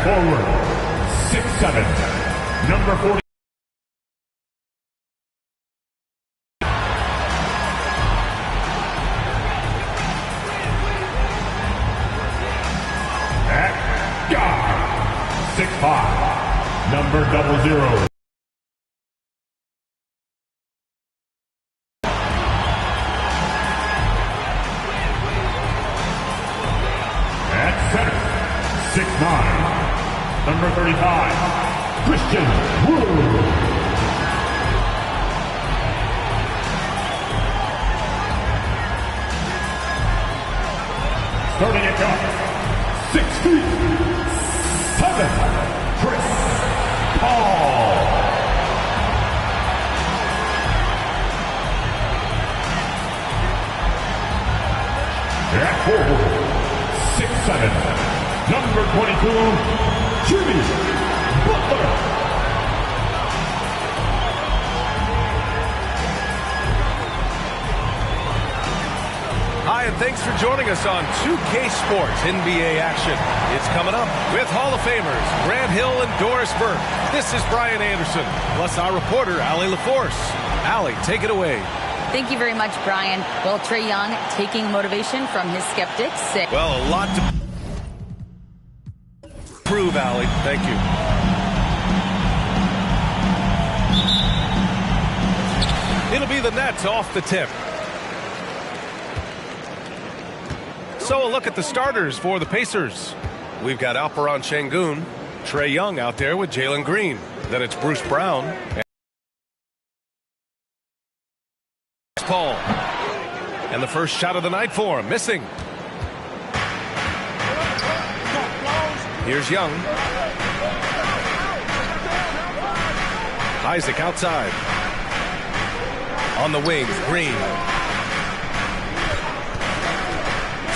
forward, 6'7", number 40. At guard, 6'5", number 00. At center, 6'9", number 35, Christian Wood. Starting at guard, 6 feet, 7, Chris Paul. At forward, 6'7", number 22, Jimmy Butler. Hi, and thanks for joining us on 2K Sports NBA action. It's coming up with Hall of Famers Grant Hill and Doris Burke. This is Brian Anderson, plus our reporter, Allie LaForce. Allie, take it away. Thank you very much, Brian. Well, Trae Young taking motivation from his skeptics. Well, a lot to prove, Allie. Thank you. It'll be the Nets off the tip. So a look at the starters for the Pacers. We've got Alperen Şengün, Trae Young out there with Jalen Green. Then it's Bruce Brown. And Paul. And the first shot of the night for him, missing. Here's Young. Isaac outside. On the wing, Green.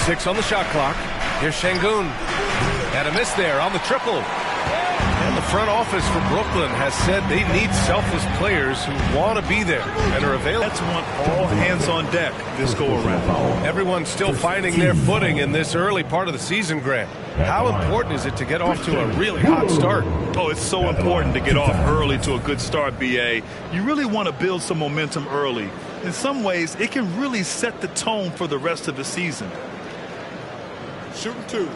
6 on the shot clock. Here's Şengün. And a miss there on the triple. And the front office for Brooklyn has said they need selfless players who want to be there and are available. That's want all hands on deck this go-around. Everyone's still finding their footing in this early part of the season, Grant. How important is it to get off to a really hot start? Oh, it's so important to get off early to a good start, B.A. You really want to build some momentum early. In some ways, it can really set the tone for the rest of the season. Shooting 2.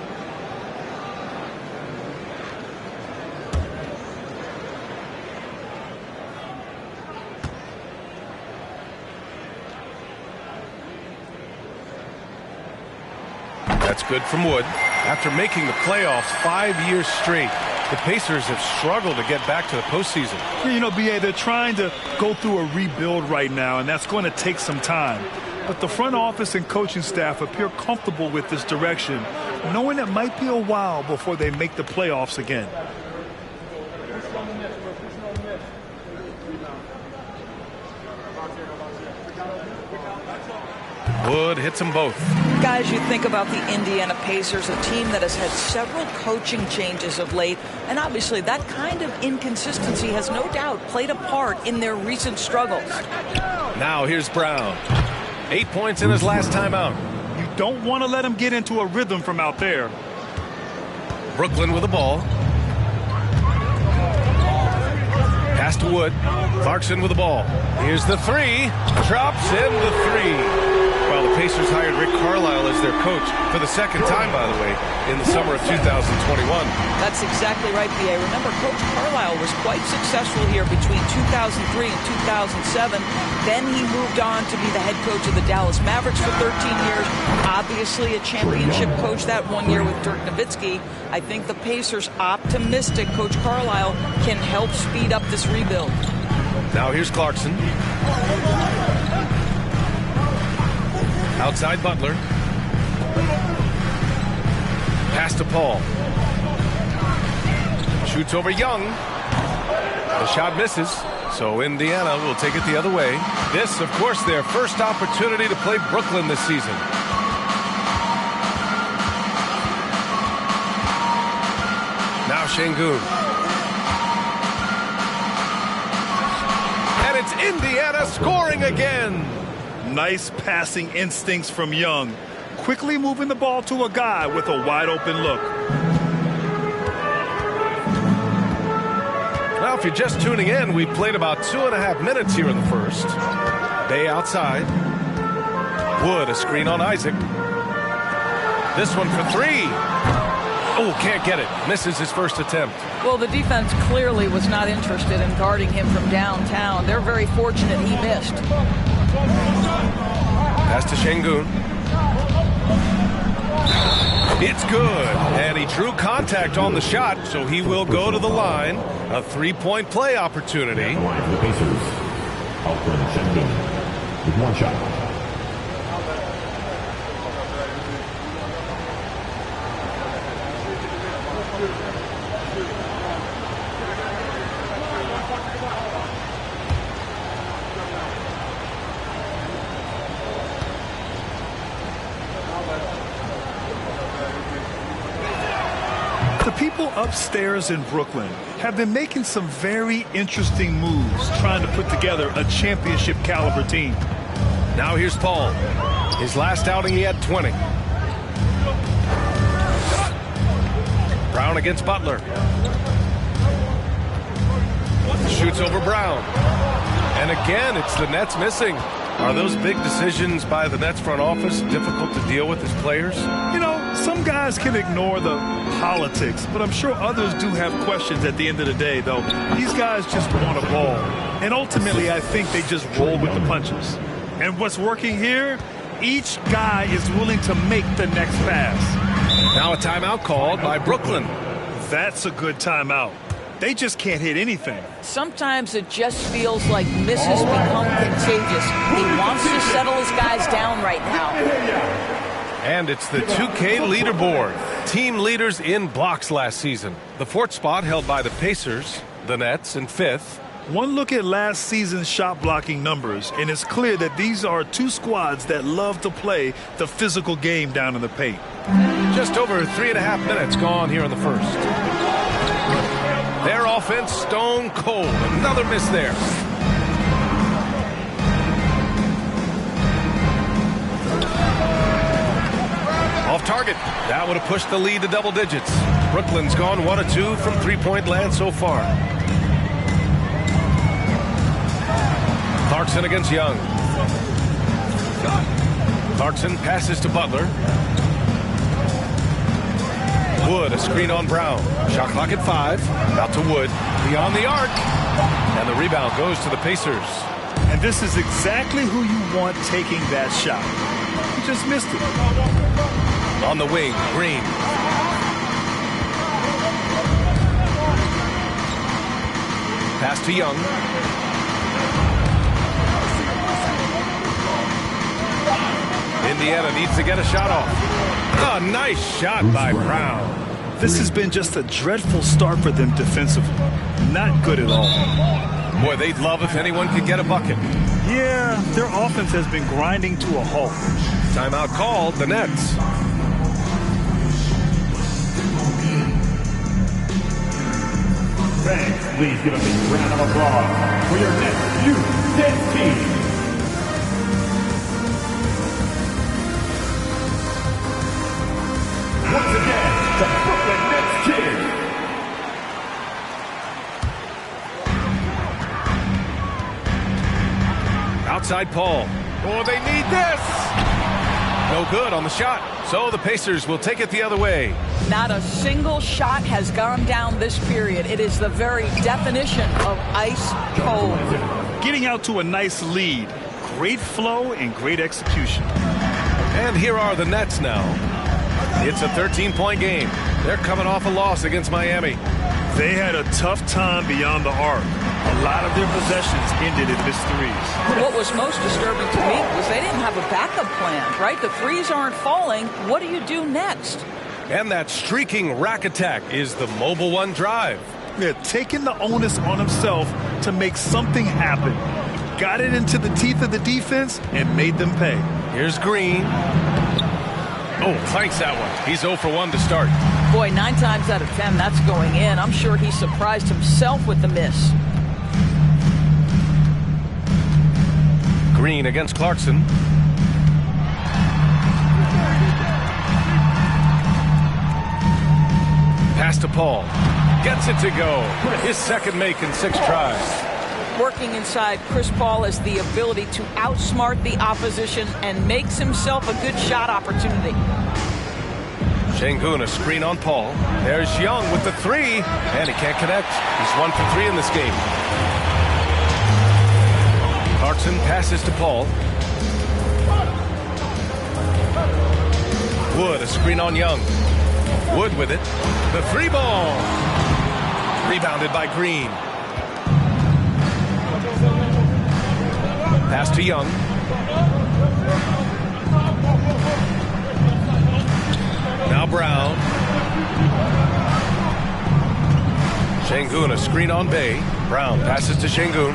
That's good from Wood. After making the playoffs 5 years straight, the Pacers have struggled to get back to the postseason. You know, B.A., they're trying to go through a rebuild right now, and that's going to take some time. But the front office and coaching staff appear comfortable with this direction, knowing it might be a while before they make the playoffs again. Wood hits them both. Guys, you think about the Indiana Pacers, a team that has had several coaching changes of late, and obviously that kind of inconsistency has no doubt played a part in their recent struggles. Now here's Brown. 8 points in his last time out. You don't want to let him get into a rhythm from out there. Brooklyn with the ball. Pass to Wood. Clarkson with the ball. Here's the 3. Drops in the 3. Well, the Pacers hired Rick Carlisle as their coach for the second time, by the way, in the summer of 2021. That's exactly right, B.A. Remember, Coach Carlisle was quite successful here between 2003 and 2007. Then he moved on to be the head coach of the Dallas Mavericks for 13 years. Obviously a championship coach that 1 year with Dirk Nowitzki. I think the Pacers optimistic Coach Carlisle can help speed up this rebuild. Now here's Clarkson. Outside Butler. Pass to Paul. Shoots over Young. The shot misses, so Indiana will take it the other way. This, of course, their first opportunity to play Brooklyn this season. Now Şengün. And it's Indiana scoring again. Nice passing instincts from Young. Quickly moving the ball to a guy with a wide open look. if you're just tuning in, we've played about 2.5 minutes here in the first. Bay outside. Wood, a screen on Isaac. This one for three. Oh, can't get it. Misses his first attempt. Well, the defense clearly was not interested in guarding him from downtown. They're very fortunate he missed. Pass to Şengün. It's good. And he drew contact on the shot, so he will go to the line. A three-point play opportunity. At the line for the Pacers. Alperen Şengün with one shot. The people upstairs in Brooklyn have been making some very interesting moves trying to put together a championship caliber team. Now here's Paul. His last outing he had 20. Brown against Butler. Shoots over Brown. And again, it's the Nets missing. Are those big decisions by the Nets front office difficult to deal with as players? You know, some guys can ignore the politics, but I'm sure others do have questions at the end of the day, though. These guys just want a ball. And ultimately, I think they just roll with the punches. And what's working here? Each guy is willing to make the next pass. Now a timeout called by Brooklyn. That's a good timeout. They just can't hit anything. Sometimes it just feels like misses become contagious. He wants to settle his guys down right now. And it's the 2K leaderboard. Team leaders in blocks last season. The fourth spot held by the Pacers, the Nets in fifth. One look at last season's shot blocking numbers, and it's clear that these are two squads that love to play the physical game down in the paint. Just over 3.5 minutes gone here in the first. Their offense stone cold. Another miss there. Off target. That would have pushed the lead to double digits. Brooklyn's gone 1 of 2 from three-point land so far. Clarkson against Young. Clarkson passes to Butler. Wood, a screen on Brown. Shot clock at 5. Out to Wood. Beyond the arc. And the rebound goes to the Pacers. And this is exactly who you want taking that shot. He just missed it. On the wing, Green. Pass to Young. Indiana needs to get a shot off. A nice shot by Brown. This has been just a dreadful start for them defensively. Not good at all. Boy, they'd love if anyone could get a bucket. Yeah, their offense has been grinding to a halt. Timeout called, the Nets. Thanks. Please give a big round of applause for your Nets Youth Dance Team. Once again, the Brooklyn Nets Kids. Outside Paul. Oh, they need this. No good on the shot. So the Pacers will take it the other way. Not a single shot has gone down this period. It is the very definition of ice cold. Getting out to a nice lead. Great flow and great execution. And here are the Nets now. It's a 13-point game. They're coming off a loss against Miami. They had a tough time beyond the arc. A lot of their possessions ended in missed threes. What was most disturbing to me was they didn't have a backup plan, right? The threes aren't falling. What do you do next? And that streaking rack attack is the Mobile One drive. Yeah, taking the onus on himself to make something happen. Got it into the teeth of the defense and made them pay. Here's Green. Oh, clanks that one. He's 0 for 1 to start. Boy, 9 times out of 10, that's going in. I'm sure he surprised himself with the miss. Green against Clarkson. Pass to Paul. gets it to go. His second make in 6 tries. Working inside Chris Paul has the ability to outsmart the opposition and makes himself a good shot opportunity. Şengün, a screen on Paul. There's Young with the 3, and he can't connect. He's 1 for 3 in this game. Clarkson passes to Paul. Wood, a screen on Young. Wood with it. The 3 ball. Rebounded by Green. Pass to Young. Now Brown. Şengün, a screen on Bay. Brown passes to Şengün.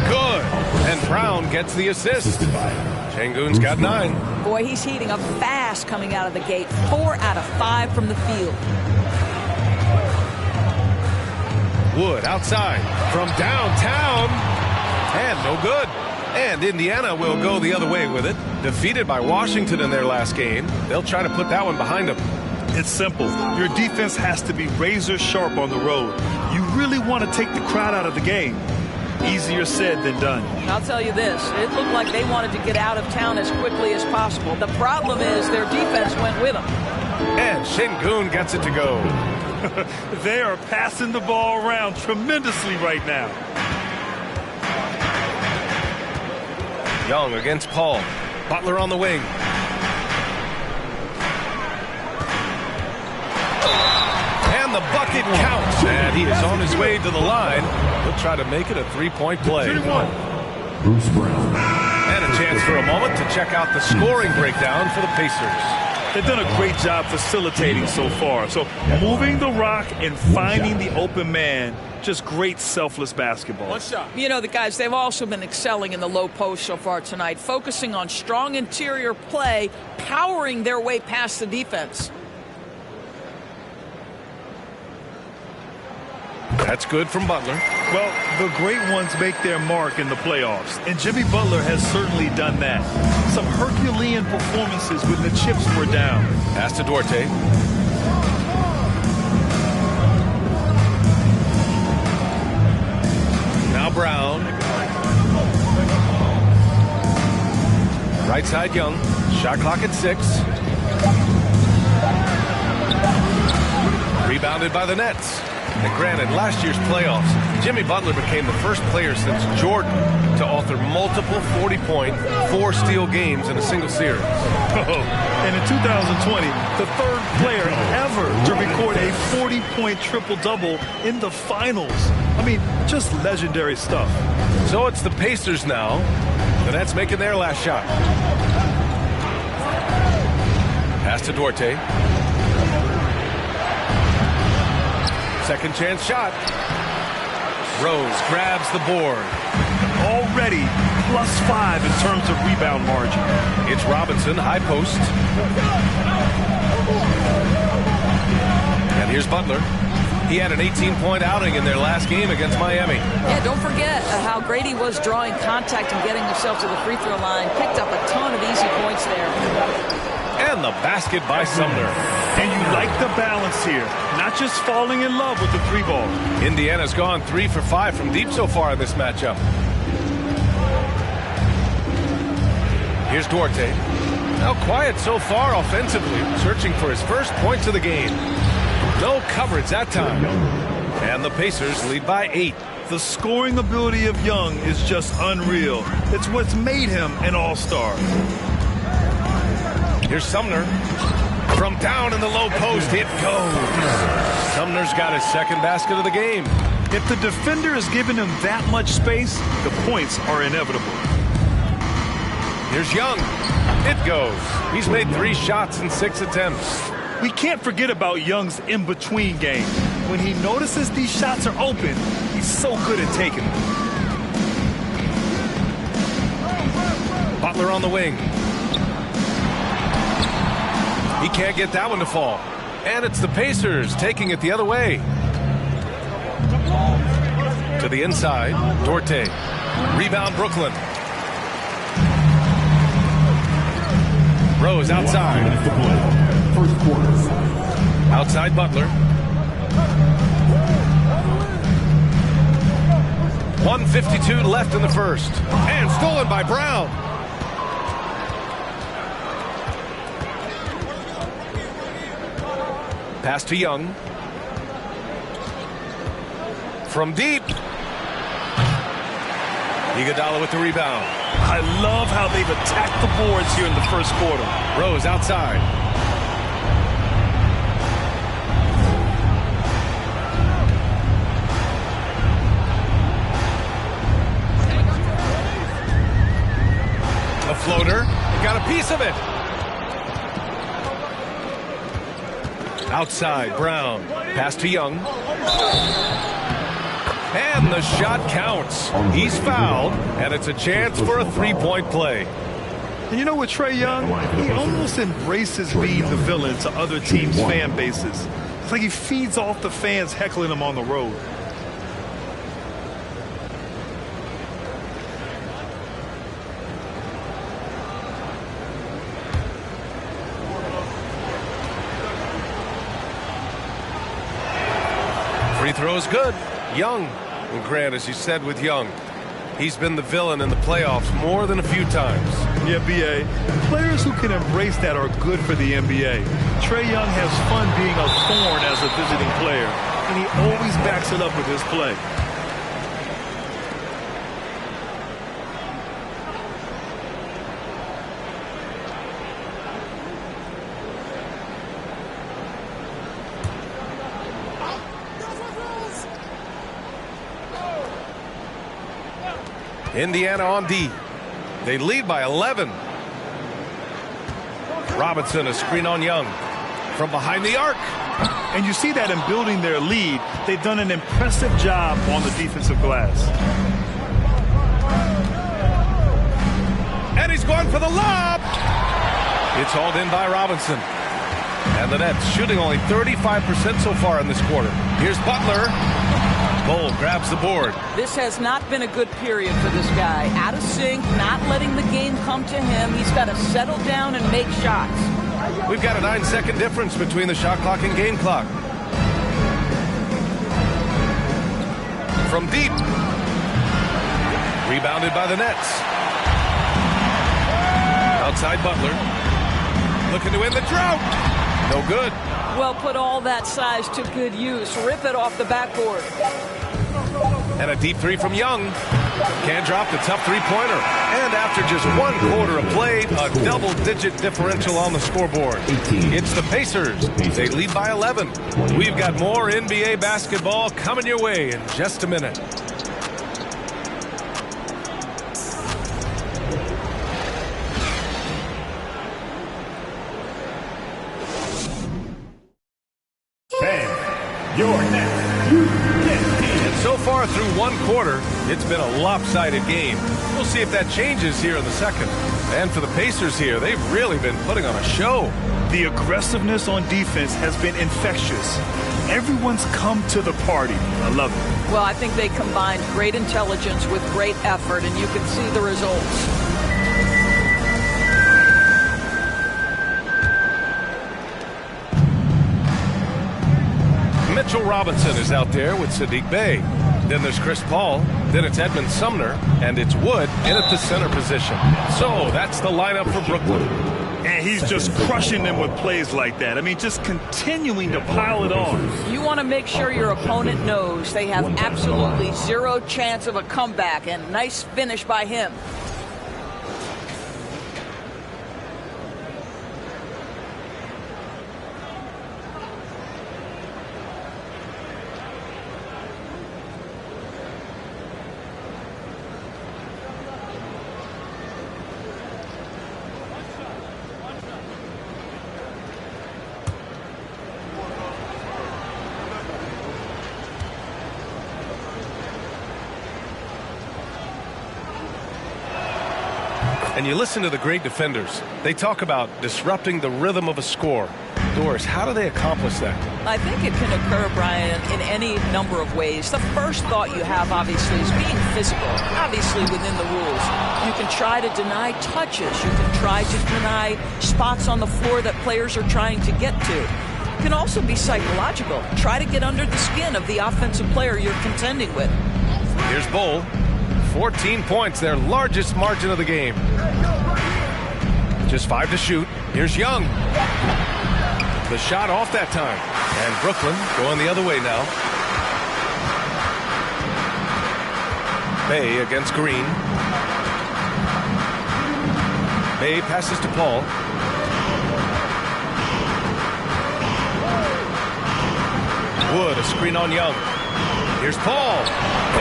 Good. And Brown gets the assist. Şengün's got 9. Boy, he's heating up fast coming out of the gate. 4 out of 5 from the field. Wood outside from downtown. And no good. And Indiana will go the other way with it. Defeated by Washington in their last game. They'll try to put that one behind them. It's simple. Your defense has to be razor sharp on the road. You really want to take the crowd out of the game. Easier said than done. I'll tell you this, it looked like they wanted to get out of town as quickly as possible. The problem is their defense went with them. And Şengün gets it to go. They are passing the ball around tremendously right now. Young against Paul. Butler on the wing. And the bucket counts. And he is on his way to the line. He'll try to make it a 3-point play. Bruce Brown. And a chance for a moment to check out the scoring breakdown for the Pacers. They've done a great job facilitating so far. So moving the rock and finding the open man, just great selfless basketball. You know, the guys, they've also been excelling in the low post so far tonight, focusing on strong interior play, powering their way past the defense. That's good from Butler. Well, the great ones make their mark in the playoffs, and Jimmy Butler has certainly done that. Some Herculean performances when the chips were down. Pass to Duarte. Now Brown. Right side Young. Shot clock at 6. Rebounded by the Nets. And granted, last year's playoffs, Jimmy Butler became the first player since Jordan to author multiple 40-point, 4-steal games in a single series. And in 2020, the third player ever to record a 40-point triple-double in the finals. I mean, just legendary stuff. So it's the Pacers now. The Nets making their last shot. Pass to Duarte. Second chance shot. Rose grabs the board. Already +5 in terms of rebound margin. It's Robinson, high post. And here's Butler. He had an 18-point outing in their last game against Miami. Yeah, don't forget how great he was drawing contact and getting himself to the free throw line. Picked up a ton of easy points there. And the basket by Sumner. And you like the balance here. Not just falling in love with the 3-ball. Indiana's gone 3 for 5 from deep so far in this matchup. Here's Duarte. Now quiet so far offensively, searching for his first points of the game. No coverage that time. And the Pacers lead by 8. The scoring ability of Young is just unreal. It's what's made him an all-star. Here's Sumner. From down in the low post, it goes. Sumner's got his second basket of the game. If the defender is giving him that much space, the points are inevitable. Here's Young. It goes. He's made 3 shots in 6 attempts. We can't forget about Young's in-between game. When he notices these shots are open, he's so good at taking them. Butler on the wing. He can't get that one to fall. And it's the Pacers taking it the other way. To the inside, Duarte. Rebound, Brooklyn. Rose outside. First quarter. Outside Butler. 1:52 left in the first. And stolen by Brown. Pass to Young. From deep. Iguodala with the rebound. I love how they've attacked the boards here in the first quarter. Rose outside. A floater. Got a piece of it. Outside, Brown. Pass to Young. And the shot counts. He's fouled, and it's a chance for a three-point play. And you know what, Trae Young? He almost embraces being the villain to other teams' fan bases. It's like he feeds off the fans heckling him on the road. Free throw is good. Young. And Grant, as you said with Young, he's been the villain in the playoffs more than a few times. Yeah, B.A. Players who can embrace that are good for the NBA. Trae Young has fun being a thorn as a visiting player, and he always backs it up with his play. Indiana on D. They lead by 11. Robinson, a screen on Young. From behind the arc. And you see that in building their lead, they've done an impressive job on the defensive glass. And he's going for the lob. It's hauled in by Robinson. And the Nets shooting only 35% so far in this quarter. Here's Butler. Cole grabs the board. This has not been a good period for this guy. Out of sync, not letting the game come to him. He's got to settle down and make shots. We've got a 9-second difference between the shot clock and game clock. From deep. Rebounded by the Nets. Outside Butler. Looking to win the drought. No good. Well, put all that size to good use. Rip it off the backboard. And a deep three from Young. Can drop the tough three-pointer. And after just one quarter of play, a double-digit differential on the scoreboard. It's the Pacers. They lead by 11. We've got more NBA basketball coming your way in just a minute. And so far through one quarter, it's been a lopsided game. We'll see if that changes here in the second. And for the Pacers here, they've really been putting on a show. The aggressiveness on defense has been infectious. Everyone's come to the party. I love it. Well, I think they combined great intelligence with great effort, and you can see the results. Mitchell Robinson is out there with Sadiq Bey. Then there's Chris Paul. Then it's Edmund Sumner. And it's Wood in at the center position. So that's the lineup for Brooklyn. And he's just crushing them with plays like that. I mean, just continuing to pile it on. You want to make sure your opponent knows they have absolutely zero chance of a comeback. And nice finish by him. And you listen to the great defenders. They talk about disrupting the rhythm of a score. Doris, how do they accomplish that? I think it can occur, Brian, in any number of ways. The first thought you have, obviously, is being physical, obviously within the rules. You can try to deny touches. You can try to deny spots on the floor that players are trying to get to. It can also be psychological. Try to get under the skin of the offensive player you're contending with. Here's Bull. 14 points, their largest margin of the game. Just 5 to shoot. Here's Young. The shot off that time. And Brooklyn going the other way now. Bay against Green. Bay passes to Paul. Wood, a screen on Young. Here's Paul.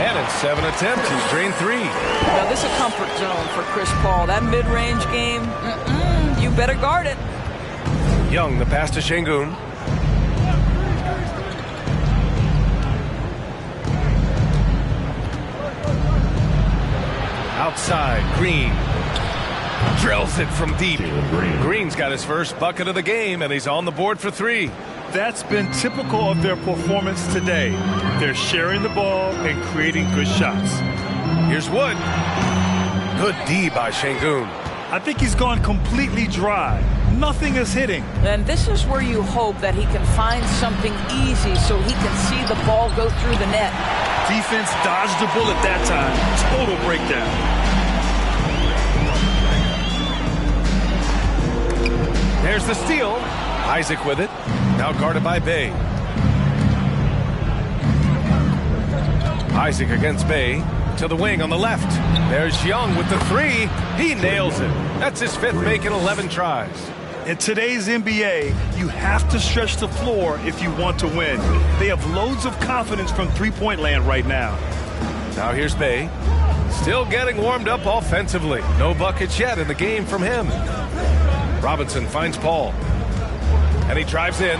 And in 7 attempts, he's drained 3. Now, this is a comfort zone for Chris Paul. That mid-range game, you better guard it. Young, the pass to Şengün. Outside, Green. Drills it from deep. Green's got his first bucket of the game, and he's on the board for 3. That's been typical of their performance today. They're sharing the ball and creating good shots. Here's Wood. Good D by Şengün. I think he's gone completely dry. Nothing is hitting. And this is where you hope that he can find something easy so he can see the ball go through the net. Defense dodged the bullet that time. Total breakdown. There's the steal. Isaac with it. Now guarded by Bay. Isaac against Bay. To the wing on the left. There's Young with the 3. He nails it. That's his 5th make in 11 tries. In today's NBA, you have to stretch the floor if you want to win. They have loads of confidence from three-point land right now. Now here's Bay. Still getting warmed up offensively. No buckets yet in the game from him. Robinson finds Paul. And he drives in.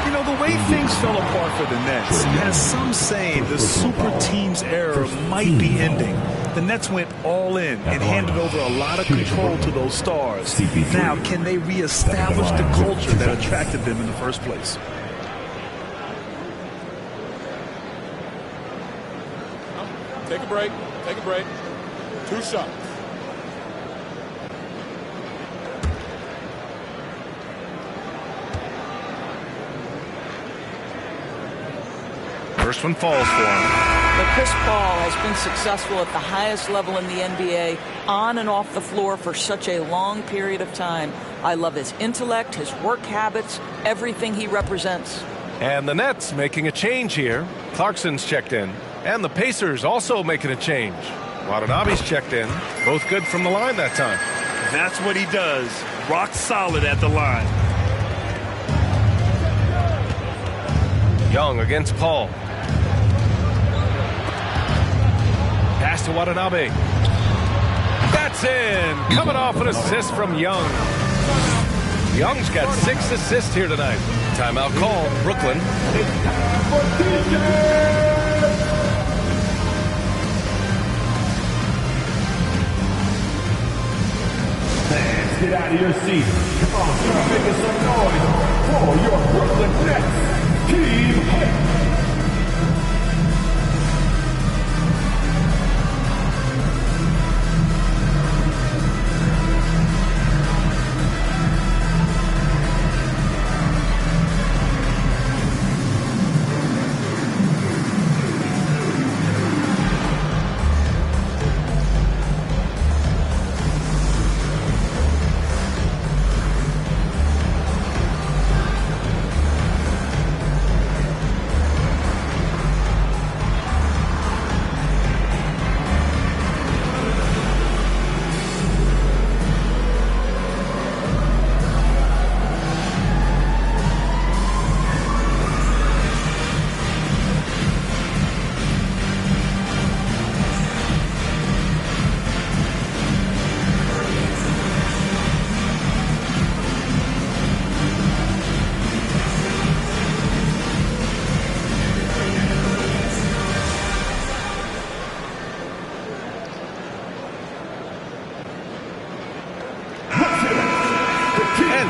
You know, the way things fell apart for the Nets has some saying the super team's era might be ending. The Nets went all in and handed over a lot of control to those stars. Now, can they reestablish the culture that attracted them in the first place? Take a break. Take a break. 2 shots. First one falls for him. But Chris Paul has been successful at the highest level in the NBA, on and off the floor for such a long period of time. I love his intellect, his work habits, everything he represents. And the Nets making a change here. Clarkson's checked in. And the Pacers also making a change. Watanabe's checked in. Both good from the line that time. That's what he does. Rock solid at the line. Young against Paul. Pass to Watanabe. That's in. Coming off an assist from Young. Young's got 6 assists here tonight. Timeout call, Brooklyn. Fans, get out of your seats. Come on, start making some noise for your Brooklyn Nets. Team Hype.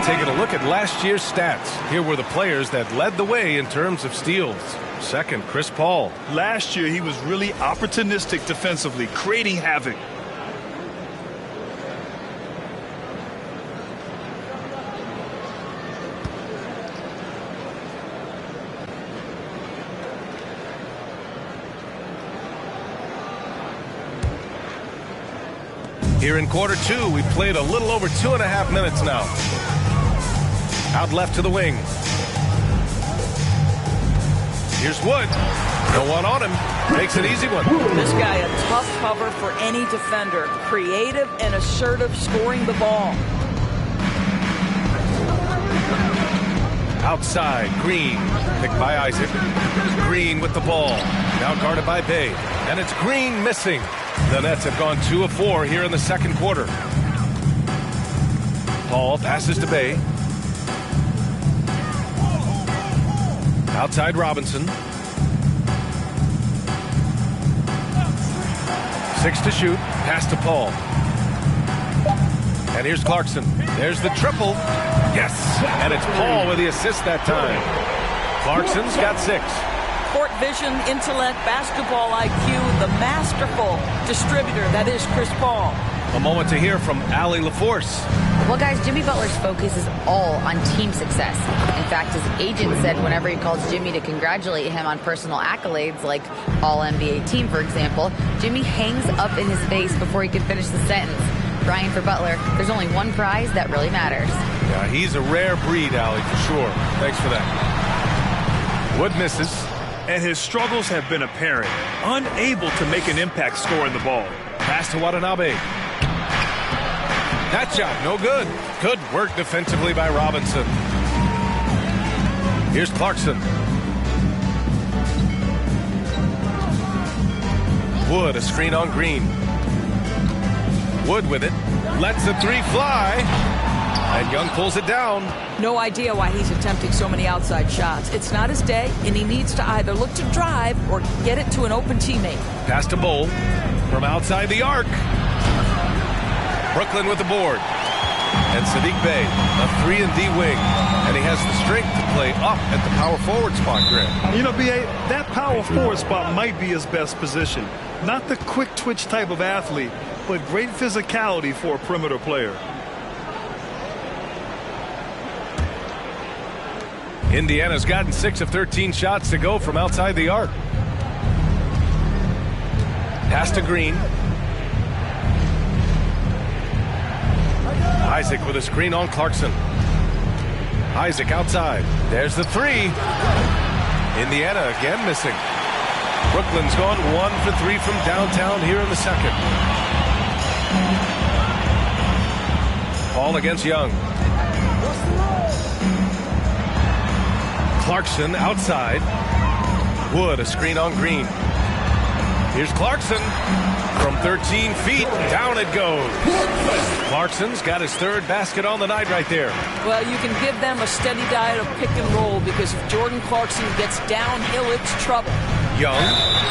Taking a look at last year's stats. Here were the players that led the way in terms of steals. Second, Chris Paul. Last year, he was really opportunistic defensively, creating havoc. Here in quarter two, we've played a little over 2.5 minutes now. Out left to the wing. Here's Wood. No one on him. Makes an easy one. This guy a tough cover for any defender. Creative and assertive scoring the ball. Outside, Green. Picked by Isaac. Green with the ball. Now guarded by Bay. And it's Green missing. The Nets have gone 2 of 4 here in the second quarter. Paul passes to Bay. Outside Robinson. 6 to shoot. Pass to Paul. And here's Clarkson. There's the triple. Yes. And it's Paul with the assist that time. Clarkson's got 6. Court vision, intellect, basketball IQ, the masterful distributor that is Chris Paul. A moment to hear from Allie LaForce. Well, guys, Jimmy Butler's focus is all on team success. In fact, his agent said whenever he calls Jimmy to congratulate him on personal accolades, like All-NBA team, for example, Jimmy hangs up in his face before he can finish the sentence. Brian, for Butler, there's only one prize that really matters. Yeah, he's a rare breed, Allie, for sure. Thanks for that. Wood misses. And his struggles have been apparent. Unable to make an impact scoring the ball. Pass to Watanabe. That shot, no good. Good work defensively by Robinson. Here's Clarkson. Wood, a screen on Green. Wood with it. Lets the 3 fly. And Young pulls it down. No idea why he's attempting so many outside shots. It's not his day, and he needs to either look to drive or get it to an open teammate. Pass to Bowl from outside the arc. Brooklyn with the board. And Sadiq Bey, a 3-and-D wing. And he has the strength to play up at the power forward spot, Grant. You know, B.A., that power forward spot might be his best position. Not the quick twitch type of athlete, but great physicality for a perimeter player. Indiana's gotten 6 of 13 shots to go from outside the arc. Pass to Green. Isaac with a screen on Clarkson. Isaac outside. There's the 3. Indiana again missing. Brooklyn's gone 1 for 3 from downtown here in the second. Paul against Young. Clarkson outside. Wood, a screen on Green. Here's Clarkson from 13 feet. Down it goes. Clarkson's got his 3rd basket on the night right there. Well, you can give them a steady diet of pick and roll because if Jordan Clarkson gets downhill, it's trouble. Young,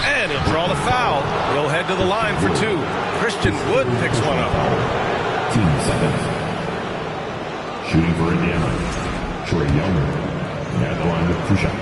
and he'll draw the foul. He'll head to the line for 2. Christian Wood picks one up. Team seconds. Shooting for Indiana. Trae Young. At the line with 2 shots.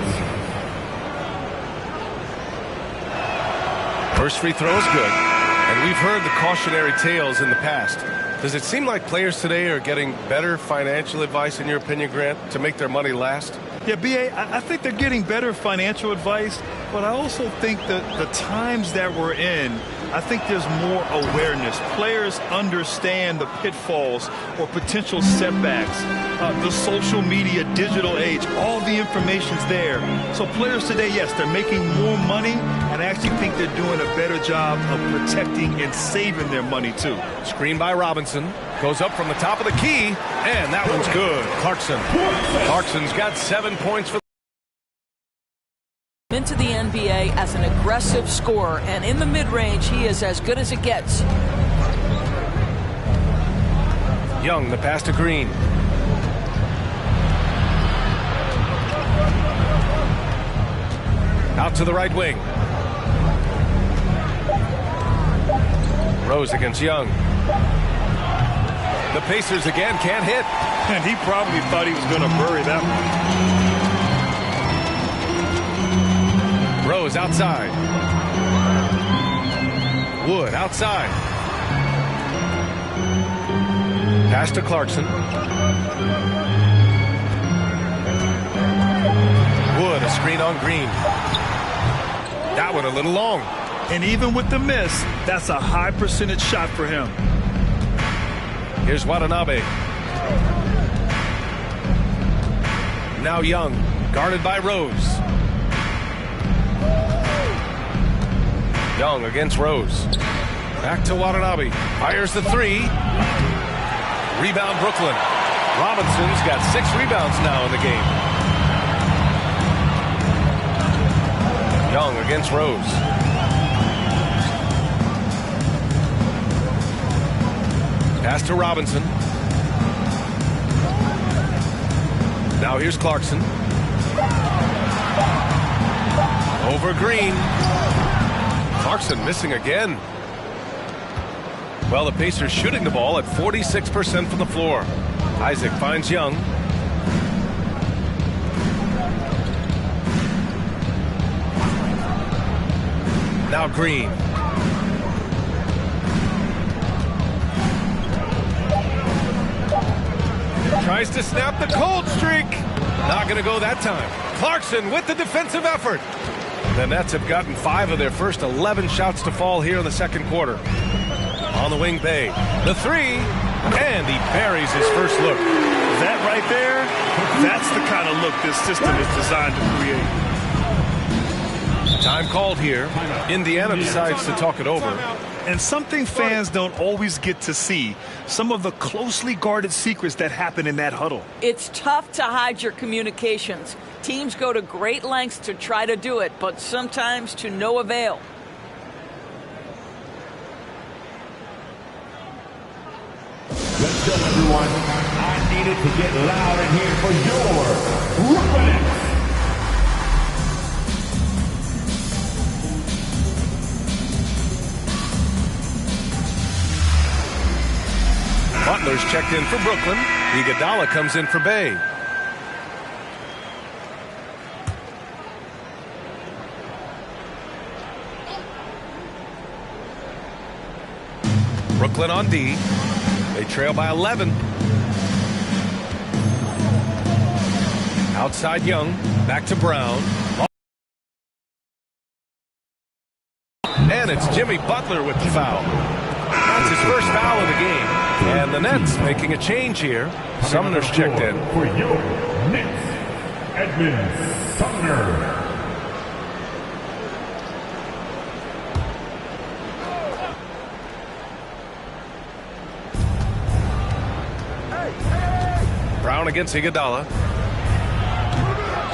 First free throw is good. And we've heard the cautionary tales in the past. Does it seem like players today are getting better financial advice, in your opinion, Grant, to make their money last? Yeah, B.A., I think they're getting better financial advice, but I also think that the times that we're in, I think there's more awareness. Players understand the pitfalls or potential setbacks. The social media, digital age, all the information's there. So players today, yes, they're making more money, and I actually think they're doing a better job of protecting and saving their money, too. Screen by Robinson. Goes up from the top of the key, and that one's good. Clarkson's got 7 points for into the NBA as an aggressive scorer, and in the mid-range, he is as good as it gets. Young, the pass to Green. Out to the right wing. Rose against Young. The Pacers again can't hit. And he probably thought he was going to bury that one. Rose outside. Wood outside. Pass to Clarkson. Wood, a screen on Green. That one a little long. And even with the miss, that's a high percentage shot for him. Here's Watanabe. Now Young, guarded by Rose. Young against Rose. Back to Watanabe. Fires the three. Rebound Brooklyn. Robinson's got 6 rebounds now in the game. Young against Rose. Pass to Robinson. Now here's Clarkson. Over Green. Clarkson missing again. Well, the Pacers shooting the ball at 46% from the floor. Isaac finds Young. Now Green. Tries to snap the cold streak. Not going to go that time. Clarkson with the defensive effort. The Nets have gotten 5 of their first 11 shots to fall here in the second quarter. On the wing, Bay. The three, and he buries his first look. That right there, that's the kind of look this system is designed to create. Time called here. Indiana decides to talk it over. And something fans don't always get to see, some of the closely guarded secrets that happen in that huddle. It's tough to hide your communications. Teams go to great lengths to try to do it, but sometimes to no avail. Let's go, everyone. I needed to get loud in here for your Brooklyn Nets. Butler's checked in for Brooklyn. Iguodala comes in for Bay. Brooklyn on D. They trail by 11. Outside Young. Back to Brown. And it's Jimmy Butler with the foul. That's his first foul of the game. And the Nets making a change here. Sumner's checked in. For your Nets, Edmund Sumner. Brown against Iguodala.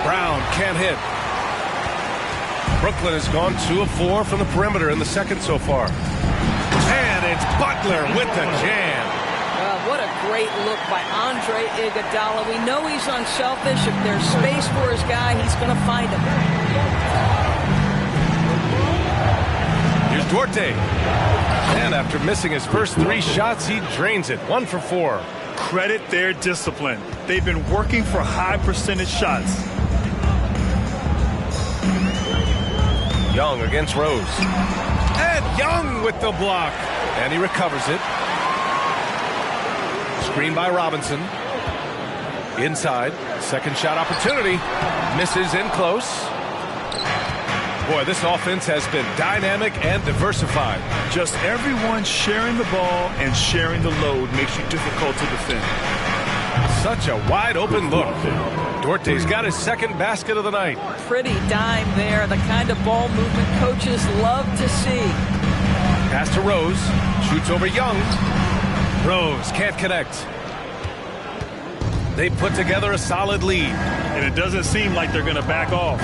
Brown can't hit. Brooklyn has gone 2 of 4 from the perimeter in the second so far. And it's Butler with the jam. What a great look by Andre Iguodala. We know he's unselfish. If there's space for his guy, he's going to find him. Here's Duarte. And after missing his first 3 shots, he drains it. 1 for 4. Credit their discipline. They've been working for high percentage shots. Young against Rose. And Young with the block. And he recovers it. Screen by Robinson. Inside. Second shot opportunity. Misses in close. Boy, this offense has been dynamic and diversified. Just everyone sharing the ball and sharing the load makes you difficult to defend. Such a wide open look. Duarte's got his second basket of the night. Pretty dime there. The kind of ball movement coaches love to see. Pass to Rose. Shoots over Young. Rose can't connect. They put together a solid lead. And it doesn't seem like they're going to back off.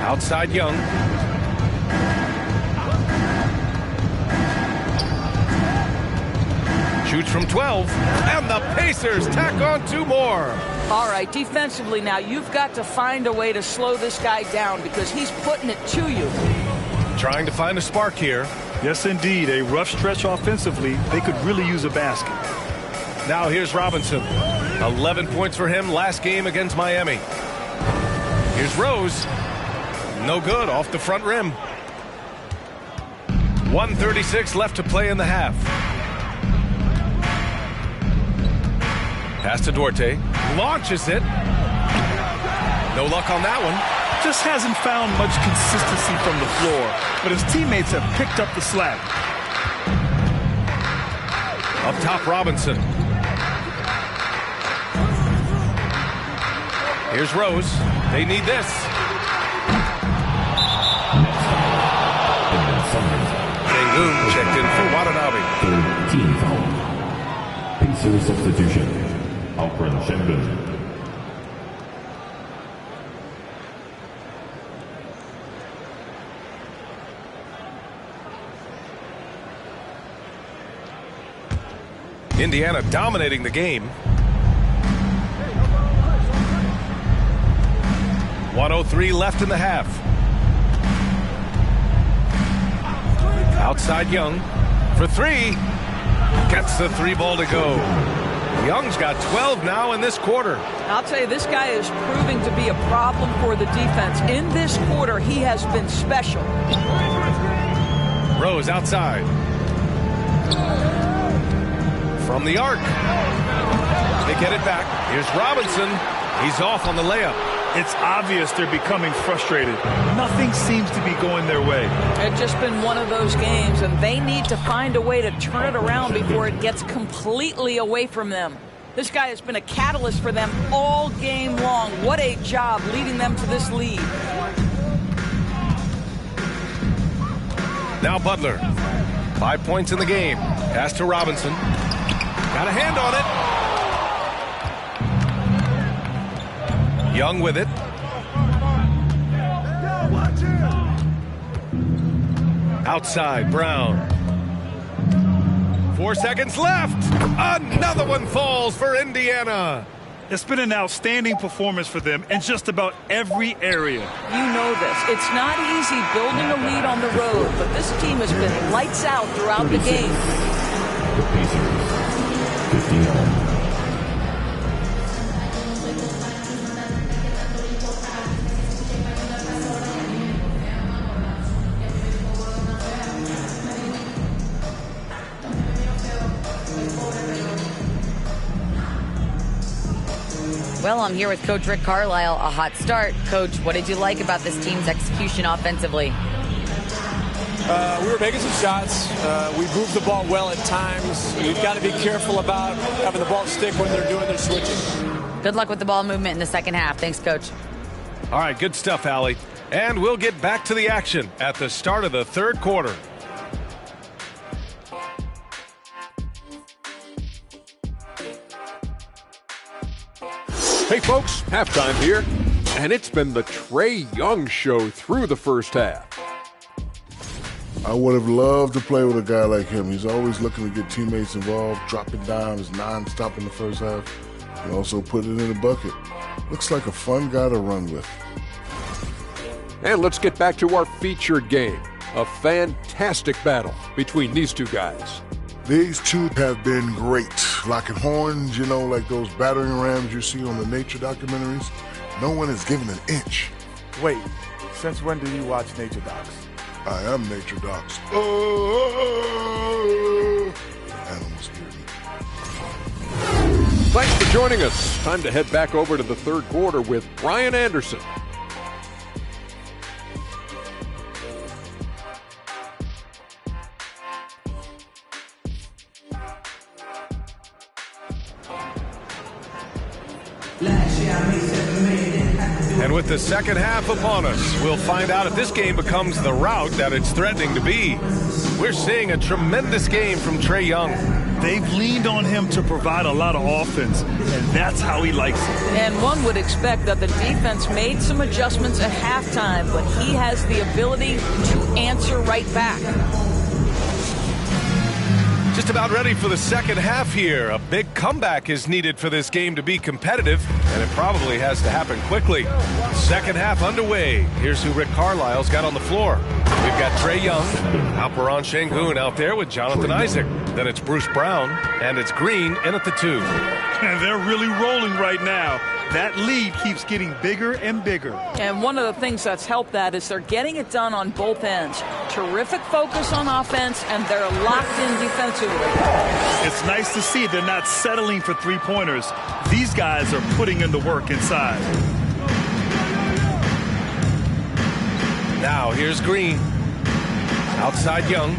Outside Young. Shoots from 12. And the Pacers tack on 2 more. All right, defensively now, you've got to find a way to slow this guy down because he's putting it to you. Trying to find a spark here. Yes, indeed. A rough stretch offensively. They could really use a basket. Now here's Robinson. 11 points for him last game against Miami. Here's Rose. No good off the front rim. 1:36 left to play in the half. Pass to Duarte. Launches it. No luck on that one. Just hasn't found much consistency from the floor, but his teammates have picked up the slack. Up top, Robinson. Here's Rose. They need this. Sengun checked in for Watanabe. Third team foul. Pacer substitution. Alperen Sengun. Indiana dominating the game. 1:03 left in the half. Outside Young for three. Gets the three ball to go. Young's got 12 now in this quarter. I'll tell you, this guy is proving to be a problem for the defense. In this quarter, he has been special. Rose outside. From the arc. They get it back. Here's Robinson. He's off on the layup. It's obvious they're becoming frustrated. Nothing seems to be going their way. It's just been one of those games, and they need to find a way to turn it around before it gets completely away from them. This guy has been a catalyst for them all game long. What a job leading them to this lead. Now Butler. 5 points in the game. Pass to Robinson. Got a hand on it. Young with it. Outside, Brown. 4 seconds left. Another one falls for Indiana. It's been an outstanding performance for them in just about every area. You know this. It's not easy building a lead on the road, but this team has been lights out throughout the game. The Pacers. 51. Well, I'm here with Coach Rick Carlisle. A hot start. Coach, what did you like about this team's execution offensively? We were making some shots. We moved the ball well at times. We've got to be careful about having the ball stick when they're doing their switching. Good luck with the ball movement in the second half. Thanks, Coach. All right, good stuff, Allie. And we'll get back to the action at the start of the third quarter. Hey folks, halftime here, and it's been the Trae Young show through the first half. I would have loved to play with a guy like him. He's always looking to get teammates involved, dropping dimes, non-stop in the first half, and also put it in the bucket. Looks like a fun guy to run with. And let's get back to our featured game, a fantastic battle between these two guys. These two have been great. Locking horns, you know, like those battering rams you see on the nature documentaries. No one is given an inch. Wait, since when do you watch nature docs? I am nature docs. Animal spirit. Thanks for joining us. Time to head back over to the third quarter with Brian Anderson. And with the second half upon us, we'll find out if this game becomes the rout that it's threatening to be. We're seeing a tremendous game from Trae Young. They've leaned on him to provide a lot of offense, and that's how he likes it. And one would expect that the defense made some adjustments at halftime, but he has the ability to answer right back. Just about ready for the second half here. A big comeback is needed for this game to be competitive, and it probably has to happen quickly. Second half underway. Here's who Rick Carlisle's got on the floor. We've got Trae Young, Alperen Sengun out there with Jonathan Isaac. Then it's Bruce Brown, and it's Green in at the 2. And they're really rolling right now. That lead keeps getting bigger and bigger. And one of the things that's helped that is they're getting it done on both ends. Terrific focus on offense, and they're locked in defensively. It's nice to see they're not settling for three-pointers. These guys are putting in the work inside. Now here's Green. Outside Young.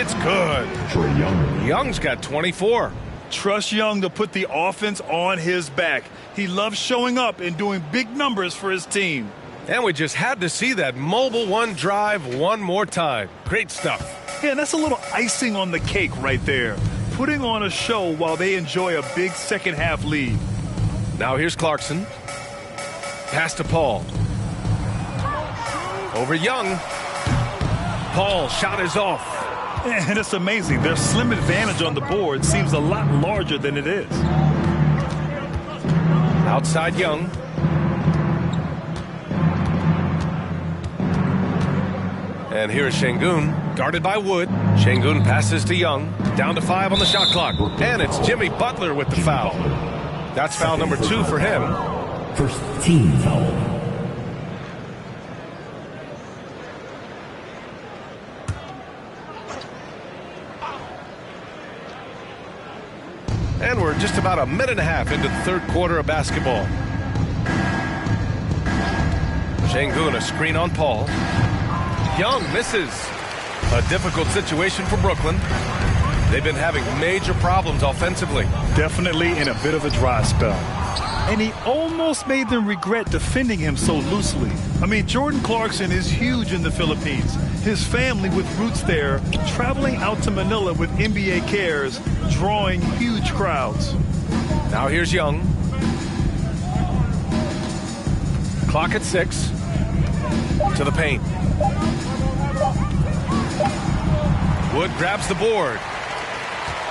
It's good. Young's got 24. Trust Young to put the offense on his back. He loves showing up and doing big numbers for his team. And we just had to see that mobile one drive one more time. Great stuff. Yeah, and that's a little icing on the cake right there. Putting on a show while they enjoy a big second half lead. Now here's Clarkson. Pass to Paul. Over Young. Paul shot is off. And it's amazing. Their slim advantage on the board seems a lot larger than it is. Outside Young. And here's Şengün, guarded by Wood. Şengün passes to Young. Down to 5 on the shot clock. And it's Jimmy Butler with the foul. That's foul number 2 for him. First team foul. And we're just about a minute and a half into the third quarter of basketball. Şengün, a screen on Paul. Young misses. A difficult situation for Brooklyn. They've been having major problems offensively. Definitely in a bit of a dry spell. And he almost made them regret defending him so loosely. I mean, Jordan Clarkson is huge in the Philippines. His family with roots there, traveling out to Manila with NBA cares, drawing huge crowds. Now here's Young. Clock at 6. To the paint. Wood grabs the board.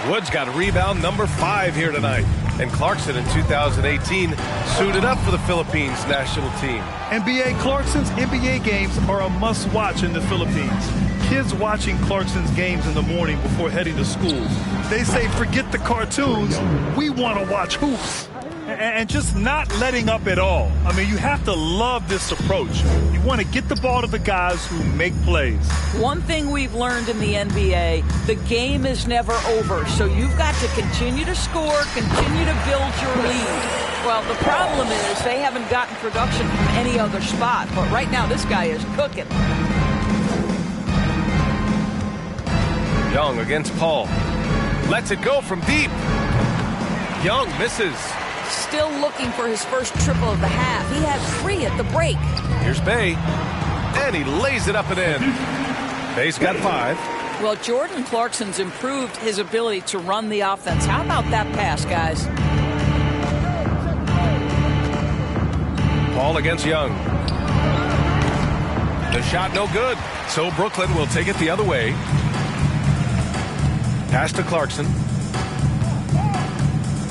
Wood's got rebound number 5 here tonight. And Clarkson in 2018 suited up for the Philippines national team. NBA Clarkson's NBA games are a must-watch in the Philippines. Kids watching Clarkson's games in the morning before heading to school. They say, forget the cartoons, we want to watch hoops. And just not letting up at all. I mean, you have to love this approach. You want to get the ball to the guys who make plays. One thing we've learned in the NBA, the game is never over. So you've got to continue to score, continue to build your lead. Well, the problem is they haven't gotten production from any other spot. But right now, this guy is cooking. Young against Paul. Lets it go from deep. Young misses. Still looking for his first triple of the half. He had 3 at the break. Here's Bay. And he lays it up and in. Bay's got 5. Well, Jordan Clarkson's improved his ability to run the offense. How about that pass, guys? Paul against Young. The shot no good. So Brooklyn will take it the other way. Pass to Clarkson.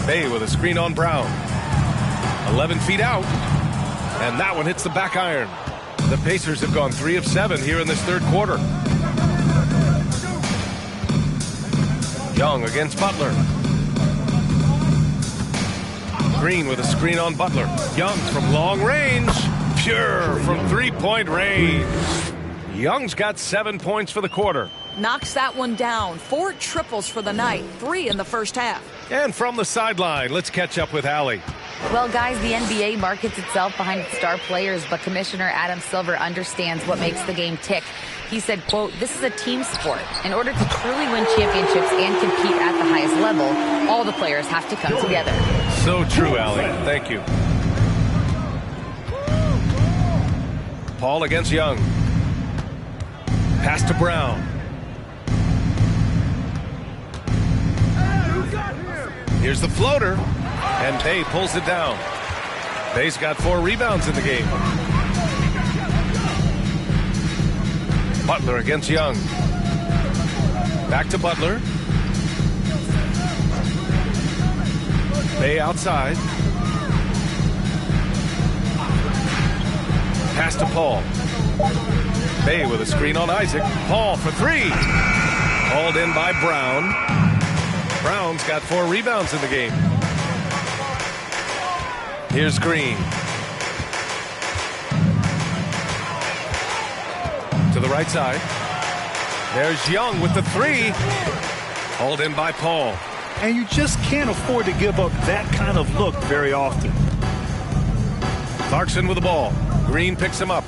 Bay with a screen on Brown. 11 feet out. And that one hits the back iron. The Pacers have gone 3 of 7 here in this third quarter. Young against Butler. Green with a screen on Butler. Young from long range. Pure from 3-point range. Young's got 7 points for the quarter. Knocks that one down. 4 triples for the night. 3 in the first half. And from the sideline, let's catch up with Allie. Well, guys, the NBA markets itself behind its star players, but Commissioner Adam Silver understands what makes the game tick. He said, quote, "This is a team sport. In order to truly win championships and compete at the highest level, all the players have to come together." So true, Allie. Thank you. Paul against Young. Pass to Brown. Here's the floater. And Bay pulls it down. Bay's got 4 rebounds in the game. Butler against Young. Back to Butler. Bay outside. Pass to Paul. Bay with a screen on Isaac. Paul for 3. Hauled in by Brown. Brown's got 4 rebounds in the game. Here's Green. To the right side. There's Young with the 3. Hauled in by Paul. And you just can't afford to give up that kind of look very often. Clarkson with the ball. Green picks him up.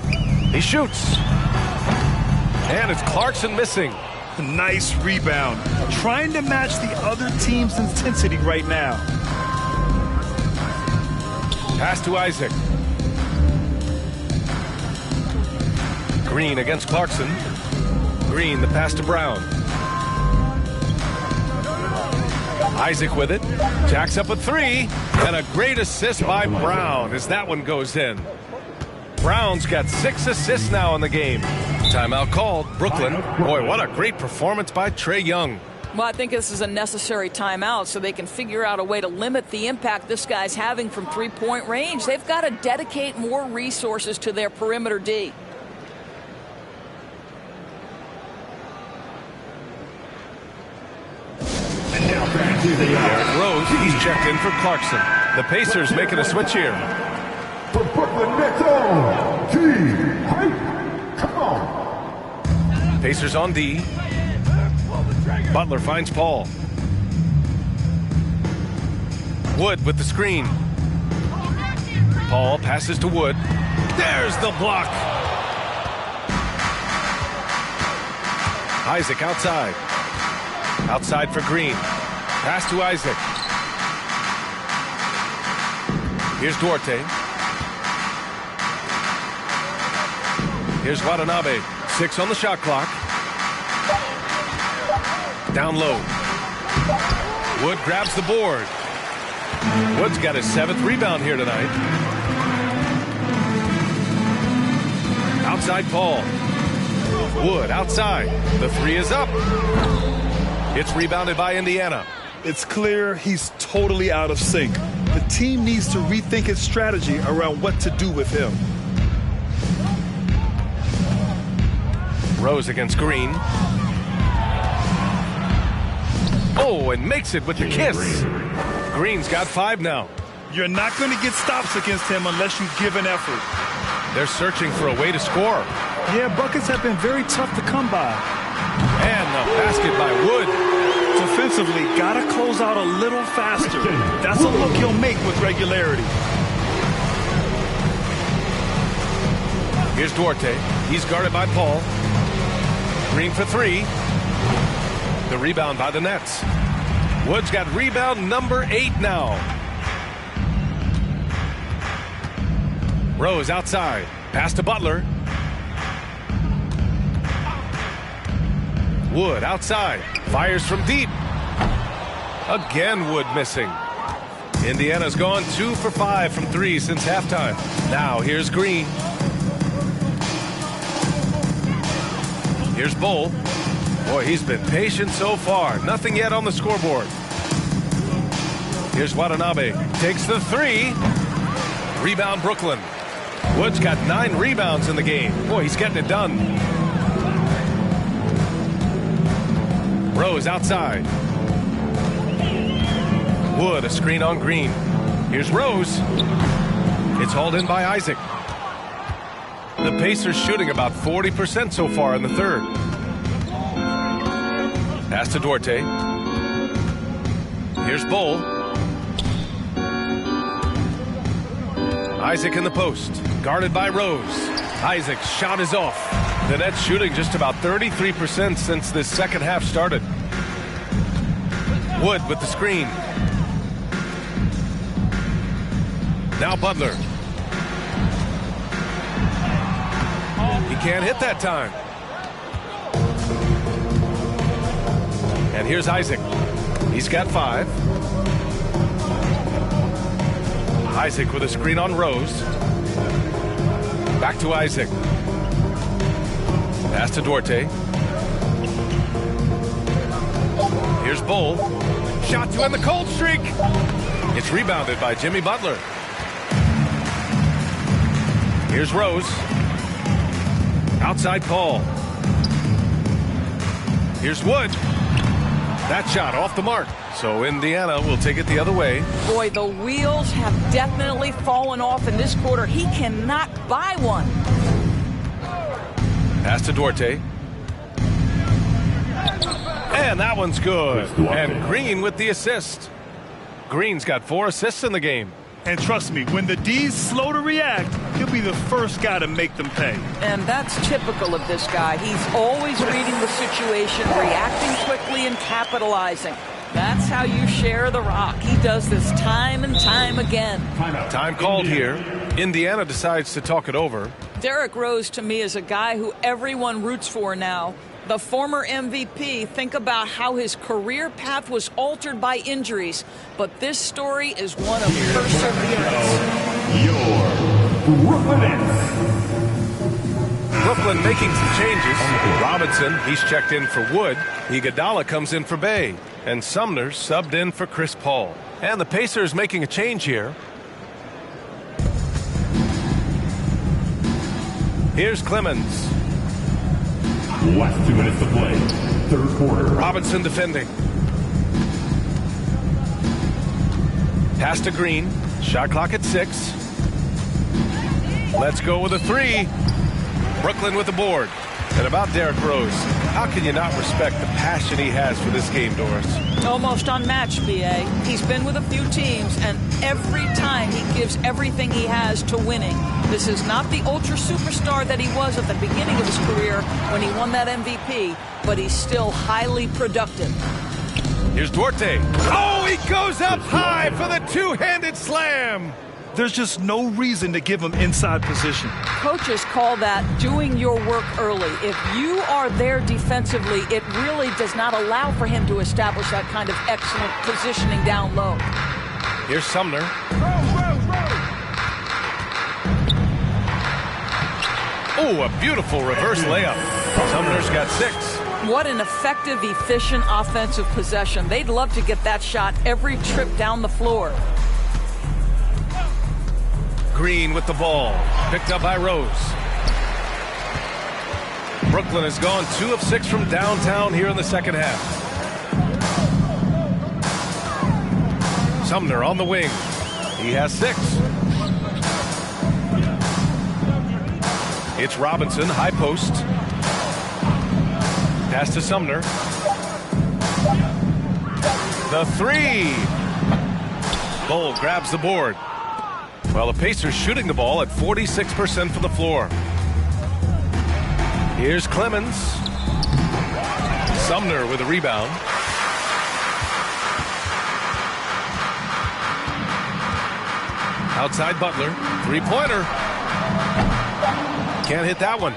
He shoots. And it's Clarkson missing. Nice rebound. Trying to match the other team's intensity right now. Pass to Isaac. Green against Clarkson. Green, the pass to Brown. Isaac with it. Jacks up a three. And a great assist by Brown as that one goes in. Brown's got 6 assists now in the game. Timeout called. Brooklyn. Boy, what a great performance by Trae Young. Well, I think this is a necessary timeout so they can figure out a way to limit the impact this guy's having from three-point range. They've got to dedicate more resources to their perimeter D. Derrick Rose, he's checked in for Clarkson. The Pacers making a switch here. For Brooklyn Nets own, Team Hype. Come on. Pacers on D. Butler finds Paul. Wood with the screen. Paul passes to Wood. There's the block. Isaac outside. Outside for Green. Pass to Isaac. Here's Duarte. Here's Watanabe. 6 on the shot clock. Down low. Wood grabs the board. Wood's got his 7th rebound here tonight. Outside Paul. Wood outside. The 3 is up. It's rebounded by Indiana. It's clear he's totally out of sync. The team needs to rethink its strategy around what to do with him. Rose against Green. Oh, and makes it with the kiss. Green's got 5 now. You're not going to get stops against him unless you give an effort. They're searching for a way to score. Yeah, buckets have been very tough to come by. And the basket by Wood. Defensively, got to close out a little faster. That's a look he'll make with regularity. Here's Duarte. He's guarded by Paul. Green for 3. The rebound by the Nets. Wood's got rebound number 8 now. Rose outside. Pass to Butler. Wood outside. Fires from deep. Again, Wood missing. Indiana's gone 2 for 5 from 3 since halftime. Now here's Green. Here's Bull. Boy, he's been patient so far. Nothing yet on the scoreboard. Here's Watanabe. Takes the 3. Rebound Brooklyn. Wood's got 9 rebounds in the game. Boy, he's getting it done. Rose outside. Wood, a screen on Green. Here's Rose. It's hauled in by Isaac. The Pacers shooting about 40% so far in the third. Pass to Duarte. Here's Bull. Isaac in the post. Guarded by Rose. Isaac's shot is off. The Nets shooting just about 33% since this second half started. Wood with the screen. Now Butler. He can't hit that time. And here's Isaac. He's got 5. Isaac with a screen on Rose. Back to Isaac. Pass to Duarte. Here's Bull. Shot to end the cold streak. It's rebounded by Jimmy Butler. Here's Rose. Outside Paul. Here's Wood. That shot off the mark. So Indiana will take it the other way. Boy, the wheels have definitely fallen off in this quarter. He cannot buy one. Pass to Duarte. And that one's good. And Green with the assist. Green's got 4 assists in the game. And trust me, when the D's slow to react, he'll be the first guy to make them pay. And that's typical of this guy. He's always reading the situation, reacting quickly and capitalizing. That's how you share the rock. He does this time and time again. Time called here. Indiana decides to talk it over. Derrick Rose, to me, is a guy who everyone roots for now. The former MVP, think about how his career path was altered by injuries. But this story is one of perseverance. Your Brooklyn Nets. Brooklyn making some changes. Robinson, he's checked in for Wood. Iguodala comes in for Bay. And Sumner subbed in for Chris Paul. And the Pacers making a change here. Here's Clemens. Last 2 minutes to play. Third quarter. Robinson defending. Pass to Green. Shot clock at 6. Let's go with a 3. Brooklyn with the board. And about Derrick Rose, how can you not respect the passion he has for this game, Doris? Almost unmatched, B.A. He's been with a few teams, and every time he gives everything he has to winning. This is not the ultra superstar that he was at the beginning of his career when he won that MVP, but he's still highly productive. Here's Duarte. Oh, he goes up high for the two-handed slam. There's just no reason to give him inside position. Coaches call that doing your work early. If you are there defensively, it really does not allow for him to establish that kind of excellent positioning down low. Here's Sumner. Oh, a beautiful reverse layup. Sumner's got 6. What an effective, efficient offensive possession. They'd love to get that shot every trip down the floor. Green with the ball. Picked up by Rose. Brooklyn has gone 2 of 6 from downtown here in the second half. Sumner on the wing. He has 6. It's Robinson, high post. Pass to Sumner. The 3. Bull grabs the board. Well, the Pacers shooting the ball at 46% from the floor. Here's Clemens. Sumner with a rebound. Outside Butler. 3-pointer. Can't hit that one.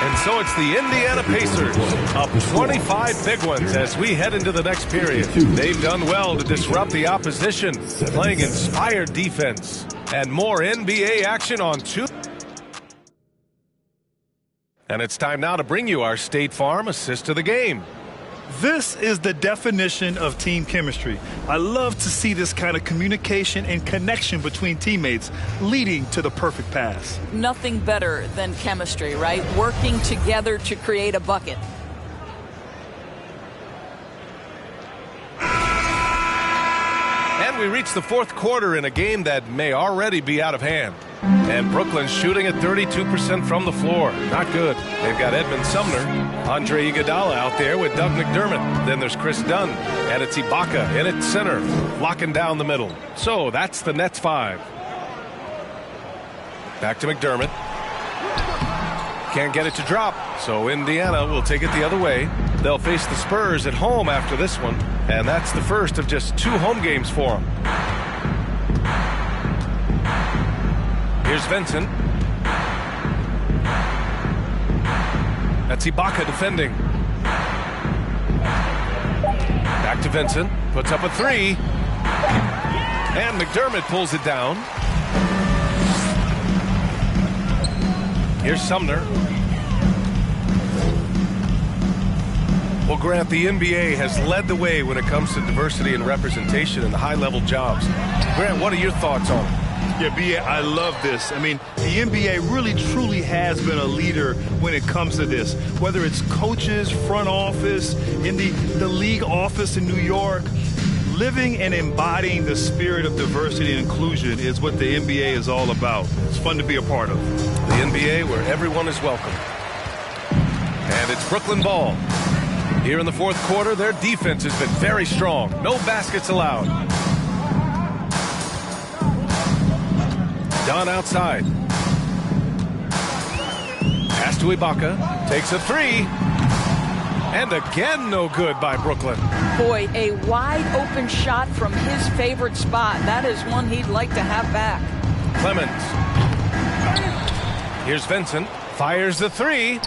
And so it's the Indiana Pacers up 25 big ones as we head into the next period. They've done well to disrupt the opposition, playing inspired defense. And more NBA action on 2. And it's time now to bring you our State Farm assist of the game. This is the definition of team chemistry. I love to see this kind of communication and connection between teammates leading to the perfect pass. Nothing better than chemistry, right? Working together to create a bucket. And we reach the fourth quarter in a game that may already be out of hand. And Brooklyn's shooting at 32% from the floor. Not good. They've got Edmund Sumner, Andre Iguodala out there with Doug McDermott. Then there's Chris Dunn, and it's Ibaka in at center, locking down the middle. So that's the Nets 5. Back to McDermott. Can't get it to drop, so Indiana will take it the other way. They'll face the Spurs at home after this one, and that's the first of just 2 home games for them. Here's Vincent. That's Ibaka defending. Back to Vincent. Puts up a 3. And McDermott pulls it down. Here's Sumner. Well, Grant, the NBA has led the way when it comes to diversity and representation in the high-level jobs. Grant, what are your thoughts on it? Yeah, B.A., I love this. I mean, the NBA really, truly has been a leader when it comes to this. Whether it's coaches, front office, in the league office in New York, living and embodying the spirit of diversity and inclusion is what the NBA is all about. It's fun to be a part of. The NBA where everyone is welcome. And it's Brooklyn ball. Here in the fourth quarter, their defense has been very strong. No baskets allowed. Dunn outside. Pass to Ibaka. Takes a three. And again, no good by Brooklyn. Boy, a wide open shot from his favorite spot. That is one he'd like to have back. Clemens. Here's Vincent. Fires the three.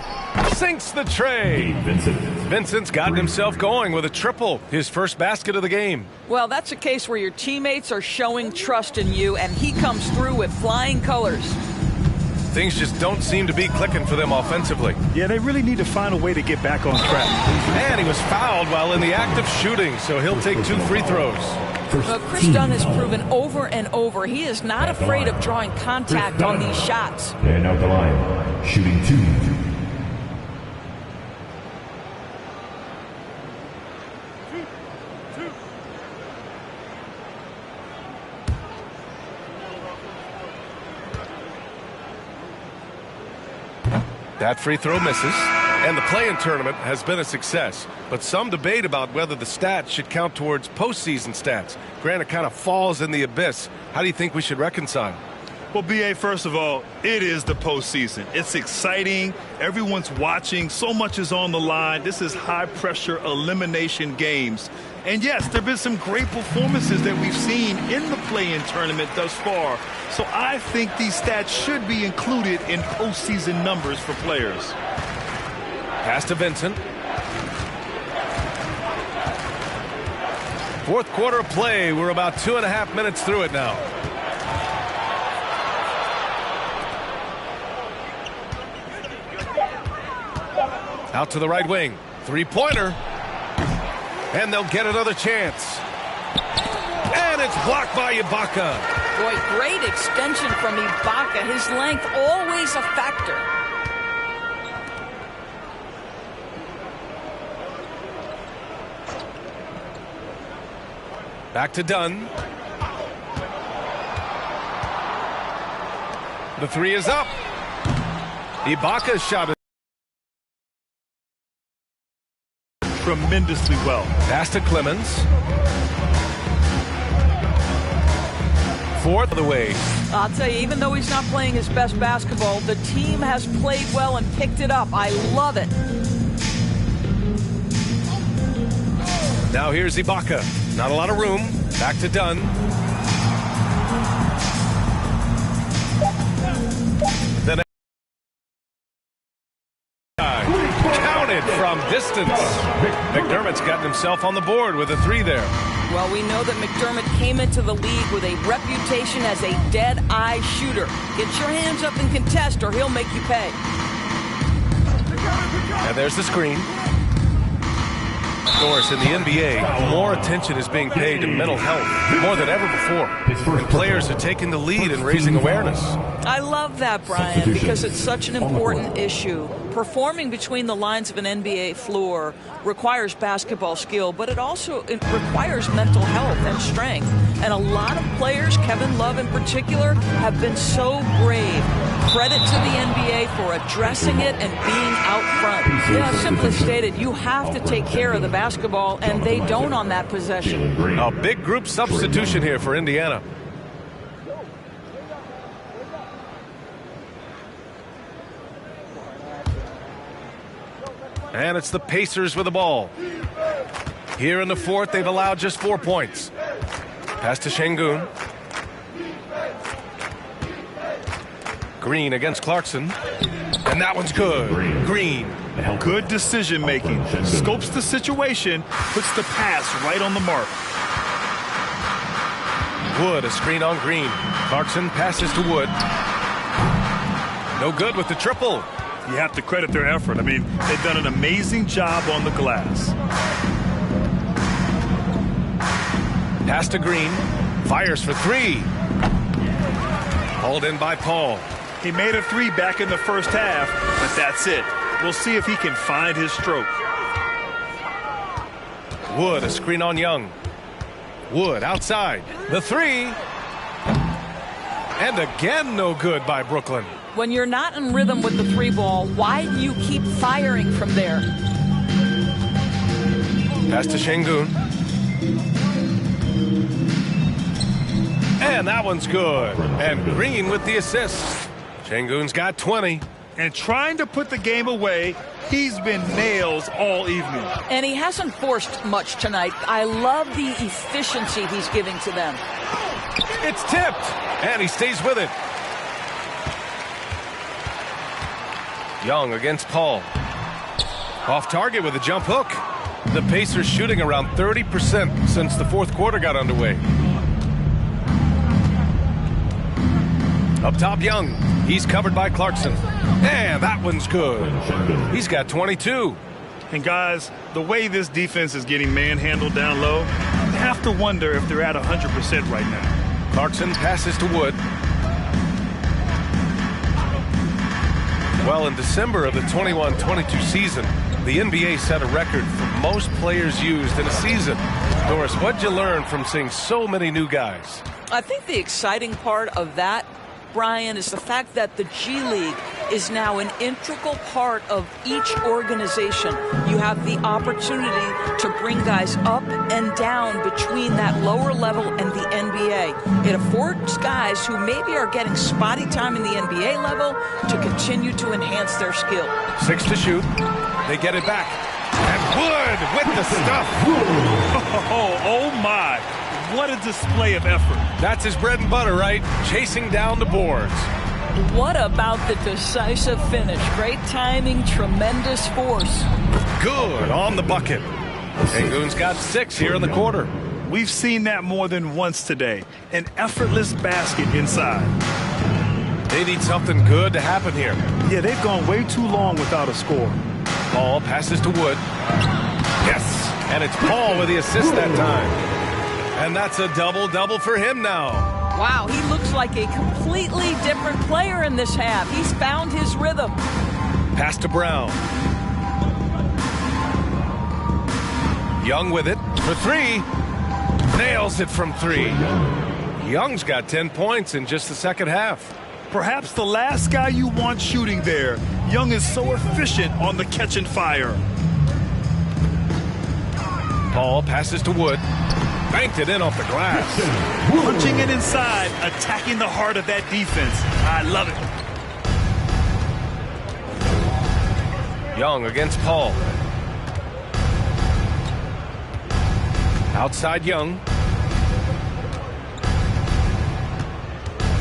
Sinks the tray. Vincent's gotten himself going with a triple. His first basket of the game. Well, that's a case where your teammates are showing trust in you, and he comes through with flying colors. Things just don't seem to be clicking for them offensively. Yeah, they really need to find a way to get back on track. And he was fouled while in the act of shooting, so he'll take 2 free throws. Well, Chris Dunn has proven over and over he is not afraid of drawing contact on these shots. And out the line, shooting 2. That free throw misses, and the play-in tournament has been a success. But some debate about whether the stats should count towards postseason stats. Granted, kind of falls in the abyss. How do you think we should reconcile? Well, B.A., first of all, it is the postseason. It's exciting. Everyone's watching. So much is on the line. This is high-pressure elimination games. And, yes, there have been some great performances that we've seen in the play-in tournament thus far. So I think these stats should be included in postseason numbers for players. Pass to Vincent. Fourth quarter of play. We're about 2.5 minutes through it now. Out to the right wing. Three-pointer. And they'll get another chance. And it's blocked by Ibaka. Boy, great extension from Ibaka. His length always a factor. Back to Dunn. The three is up. Ibaka's shot is tremendously well. pass to Clemens. Fourth of the way. I'll tell you, even though he's not playing his best basketball, the team has played well and picked it up. I love it. Now here's Ibaka. Not a lot of room. Back to Dunn. Then counted from distance. McDermott's gotten himself on the board with a three there. Well, we know that McDermott came into the league with a reputation as a dead-eye shooter. Get your hands up and contest or he'll make you pay. And there's the screen. Of course, in the NBA, more attention is being paid to mental health more than ever before. And players are taking the lead in raising awareness. I love that, Brian, because it's such an important issue. Performing between the lines of an NBA floor requires basketball skill, but it also requires mental health and strength. And a lot of players, Kevin Love in particular, have been so brave. Credit to the NBA for addressing it and being out front. Yeah, simply stated, you have to take care of the basketball, and they don't on that possession. A big group substitution here for Indiana. And it's the Pacers with the ball. Here in the fourth, they've allowed just 4 points. Pass to Şengün. Green against Clarkson. And that one's good. Green. Good decision making. Scopes the situation, puts the pass right on the mark. Wood, a screen on Green. Clarkson passes to Wood. No good with the triple. You have to credit their effort. I mean, they've done an amazing job on the glass. Pass to Green. Fires for three. Hauled in by Paul. He made a three back in the first half, but that's it. We'll see if he can find his stroke. Wood, a screen on Young. Wood outside. The three. And again, no good by Brooklyn. When you're not in rhythm with the three ball, why do you keep firing from there? Pass to Şengün. And that one's good. And Green with the assist. Şengün's got 20. And trying to put the game away, he's been nails all evening. And he hasn't forced much tonight. I love the efficiency he's giving to them. It's tipped. And he stays with it. Young against Paul. Off target with a jump hook. The Pacers shooting around 30% since the fourth quarter got underway. Up top, Young. He's covered by Clarkson. And that one's good. He's got 22. And guys, the way this defense is getting manhandled down low, you have to wonder if they're at 100% right now. Clarkson passes to Wood. Well, in December of the 21-22 season, the NBA set a record for most players used in a season. Doris, what'd you learn from seeing so many new guys? I think the exciting part of that, Brian, is the fact that the G League is now an integral part of each organization. You have the opportunity to bring guys up and down between that lower level and the NBA. It affords guys who maybe are getting spotty time in the NBA level to continue to enhance their skill. 6 to shoot. They get it back. And Wood with the stuff. Oh my. What a display of effort. That's his bread and butter, right? Chasing down the boards. What about the decisive finish? Great timing, tremendous force. Good on the bucket. Şengün's got 6 here in the quarter. We've seen that more than once today. An effortless basket inside. They need something good to happen here. Yeah, they've gone way too long without a score. Paul passes to Wood. Yes, and it's Paul with the assist that time. And that's a double-double for him now. Wow, he looks like a completely different player in this half. He's found his rhythm. Pass to Brown. Young with it for 3. Nails it from 3. Young's got 10 points in just the second half. Perhaps the last guy you want shooting there. Young is so efficient on the catch and fire. Paul passes to Wood. Banked it in off the glass. Punching it inside, attacking the heart of that defense. I love it. Young against Paul. Outside Young.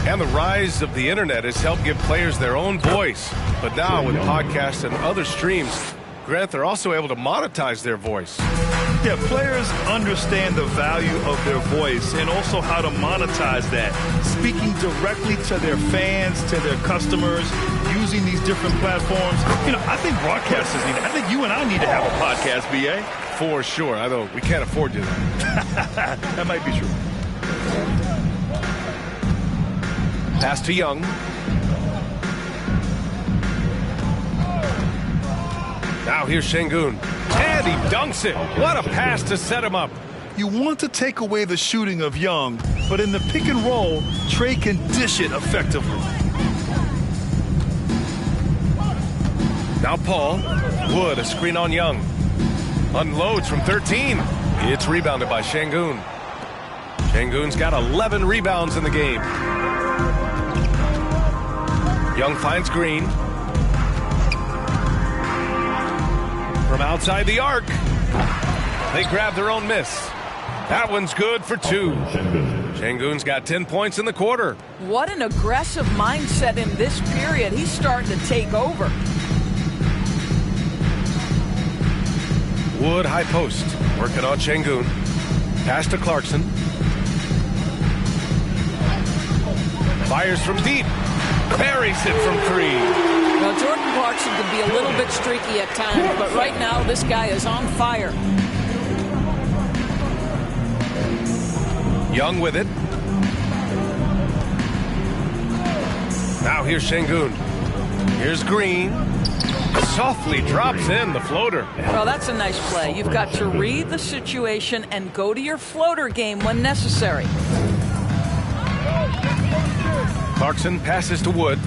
And the rise of the internet has helped give players their own voice. But now with podcasts and other streams, Grant, they're also able to monetize their voice. Yeah, players understand the value of their voice and also how to monetize that. Speaking directly to their fans, to their customers, using these different platforms. You know, I think broadcasters need it. I think you and I need to have a podcast, B.A. For sure. I know we can't afford you that. That might be true. Pass to Young. Now here's Şengün. And he dunks it. What a pass to set him up. You want to take away the shooting of Young, but in the pick and roll, Trey can dish it effectively. Now Paul. Wood, a screen on Young. Unloads from 13. It's rebounded by Şengün. Şengün's got 11 rebounds in the game. Young finds Green. From outside the arc. They grab their own miss. That one's good for 2. Şengün's got 10 points in the quarter. What an aggressive mindset in this period. He's starting to take over. Wood high post. Working on Şengün. Pass to Clarkson. Fires from deep. Buries it from 3. Now, Jordan Clarkson can be a little bit streaky at times, but right now this guy is on fire. Young with it. Now here's Şengün. Here's Green. Softly drops in the floater. Well, that's a nice play. You've got to read the situation and go to your floater game when necessary. Clarkson passes to Wood.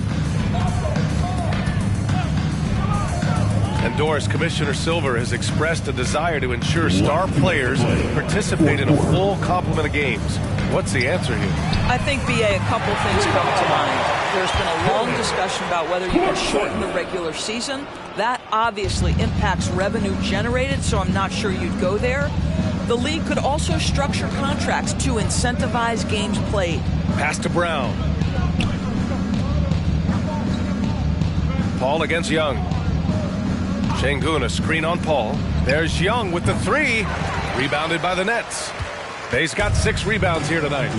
And Doris, Commissioner Silver has expressed a desire to ensure star players participate in a full complement of games. What's the answer here? I think, BA, a couple things come to mind. There's been a long discussion about whether you can shorten the regular season. That obviously impacts revenue generated, so I'm not sure you'd go there. The league could also structure contracts to incentivize games played. Pass to Brown. Paul against Young. Şengün, a screen on Paul. There's Young with the three. Rebounded by the Nets. They've got 6 rebounds here tonight.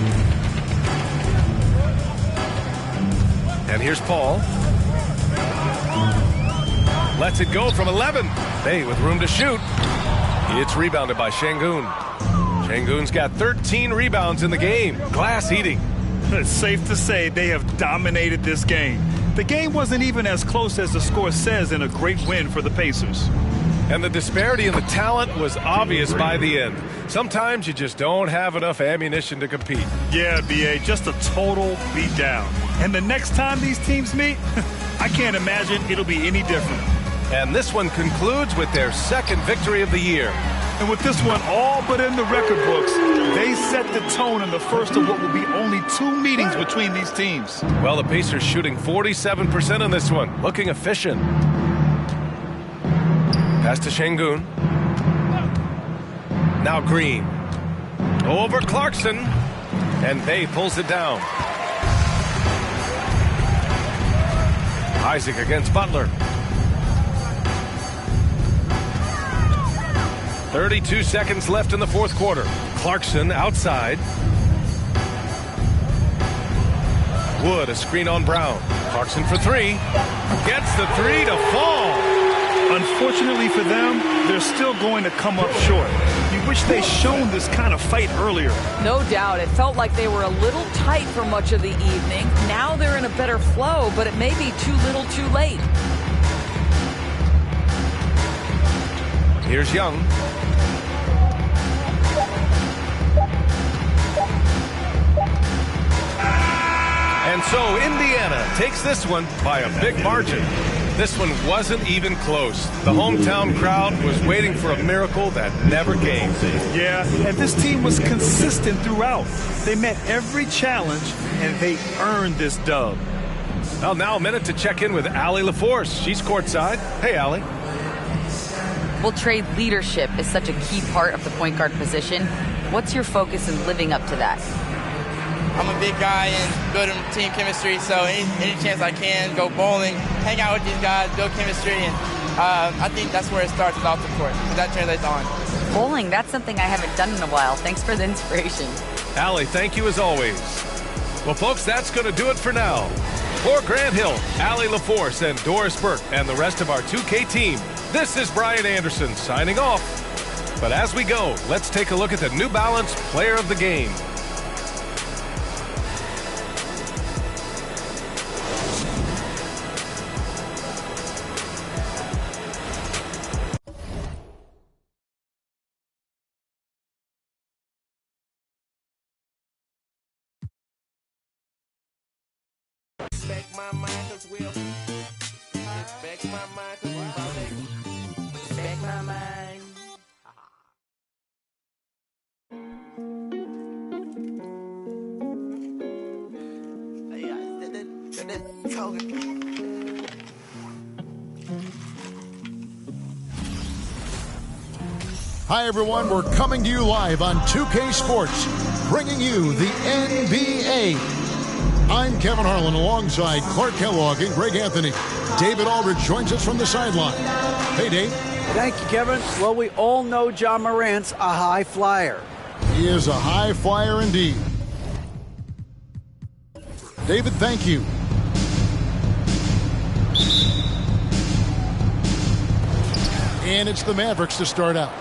And here's Paul. Lets it go from 11. They with room to shoot. It's rebounded by Şengün. Şengün's got 13 rebounds in the game. Glass eating. It's safe to say they have dominated this game. The game wasn't even as close as the score says in a great win for the Pacers. And the disparity in the talent was obvious by the end. Sometimes you just don't have enough ammunition to compete. Yeah, BA, just a total beatdown. And the next time these teams meet, I can't imagine it'll be any different. And this one concludes with their second victory of the year. And with this one all but in the record books, they set the tone in the first of what will be only 2 meetings between these teams. Well, the Pacers shooting 47% on this one, looking efficient. Pass to Şengün. Now Green. Over Clarkson. And Bay pulls it down. Isaac against Butler. 32 seconds left in the fourth quarter. Clarkson outside. Wood, a screen on Brown. Clarkson for 3. Gets the 3 to fall. Unfortunately for them, they're still going to come up short. You wish they'd shown this kind of fight earlier. No doubt. It felt like they were a little tight for much of the evening. Now they're in a better flow, but it may be too little too late. Here's Young. And so Indiana takes this one by a big margin. This one wasn't even close. The hometown crowd was waiting for a miracle that never came. Yeah, and this team was consistent throughout. They met every challenge, and they earned this dub. Well, now a minute to check in with Allie LaForce. She's courtside. Hey, Allie. Well, Trey, leadership is such a key part of the point guard position. What's your focus in living up to that? I'm a big guy and building team chemistry, so any chance I can, go bowling, hang out with these guys, build chemistry, and I think that's where it starts is off the court, because that translates on. Bowling, that's something I haven't done in a while. Thanks for the inspiration. Allie, thank you as always. Well, folks, that's going to do it for now. For Grant Hill, Allie LaForce, and Doris Burke, and the rest of our 2K team, this is Brian Anderson signing off. But as we go, let's take a look at the New Balance Player of the Game. Hi, everyone. We're coming to you live on 2K Sports, bringing you the NBA. I'm Kevin Harlan alongside Clark Kellogg and Greg Anthony. David Aldridge joins us from the sideline. Hey, Dave. Thank you, Kevin. Well, we all know John Morant's a high flyer. He is a high flyer indeed. David, thank you. And it's the Mavericks to start out.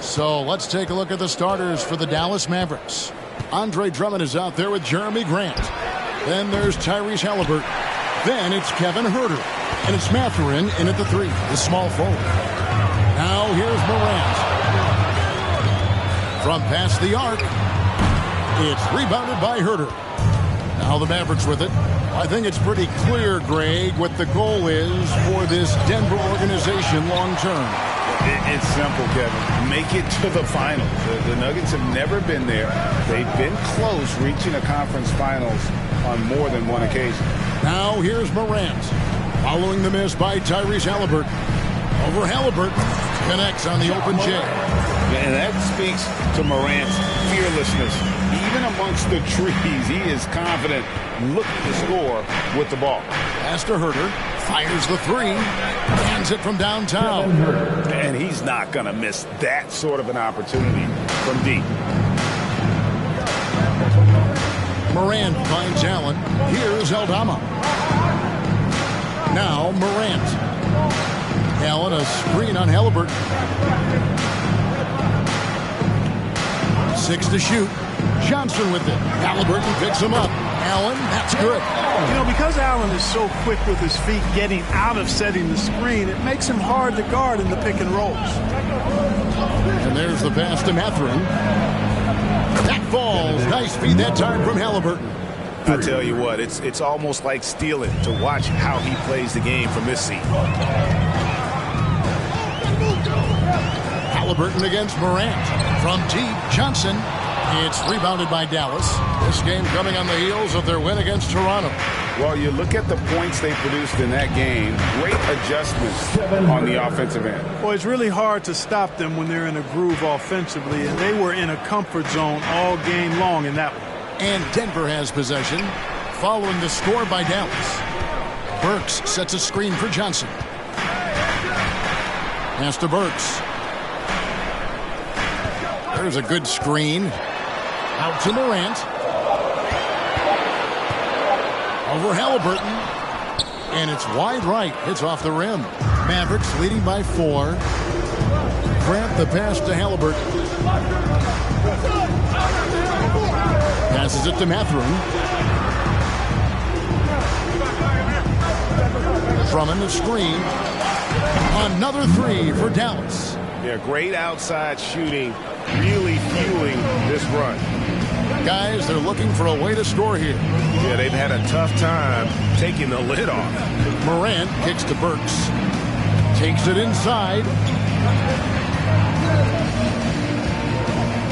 So let's take a look at the starters for the Dallas Mavericks. Andre Drummond is out there with Jeremy Grant. Then there's Tyrese Halliburton. Then it's Kevin Huerter. And it's Mathurin in at the 3, the small forward. Now here's Morant. From past the arc, it's rebounded by Huerter. Now the Mavericks with it. I think it's pretty clear, Greg, what the goal is for this Denver organization long term. It's simple, Kevin. Make it to the finals. The Nuggets have never been there. They've been close reaching a conference finals on more than one occasion. Now here's Morant. Following the miss by Tyrese Halliburton. Over Halliburton. Connects on the open J. And that speaks to Morant's fearlessness. Even amongst the trees, he is confident looking to score with the ball. Pass to Herter. Fires the three. Hands it from downtown. And he's not going to miss that sort of an opportunity from deep. Morant finds Allen. Here's Aldama. Now Morant. Allen, a screen on Halliburton. 6 to shoot. Johnson with it. Halliburton picks him up. Allen, that's good. You know, because Allen is so quick with his feet getting out of setting the screen, it makes him hard to guard in the pick and rolls. And there's the pass to Mathurin. That falls. Nice feed that time from Halliburton. I tell you what, it's almost like stealing to watch how he plays the game from this seat. Halliburton against Morant. From deep, Johnson. It's rebounded by Dallas. This game coming on the heels of their win against Toronto. Well, you look at the points they produced in that game. Great adjustments on the offensive end. Well, it's really hard to stop them when they're in a groove offensively, and they were in a comfort zone all game long in that one. And Denver has possession, following the score by Dallas. Burks sets a screen for Johnson. Pass to Burks. There's a good screen. Out to Morant. Over Halliburton. And it's wide right. It's off the rim. Mavericks leading by 4. Grant the pass to Halliburton. Passes it to Mathurin. Drummond the screen. Another 3 for Dallas. Yeah, great outside shooting, really fueling this run. Guys, they're looking for a way to score here. Yeah, they've had a tough time taking the lid off. Morant kicks to Burks. Takes it inside.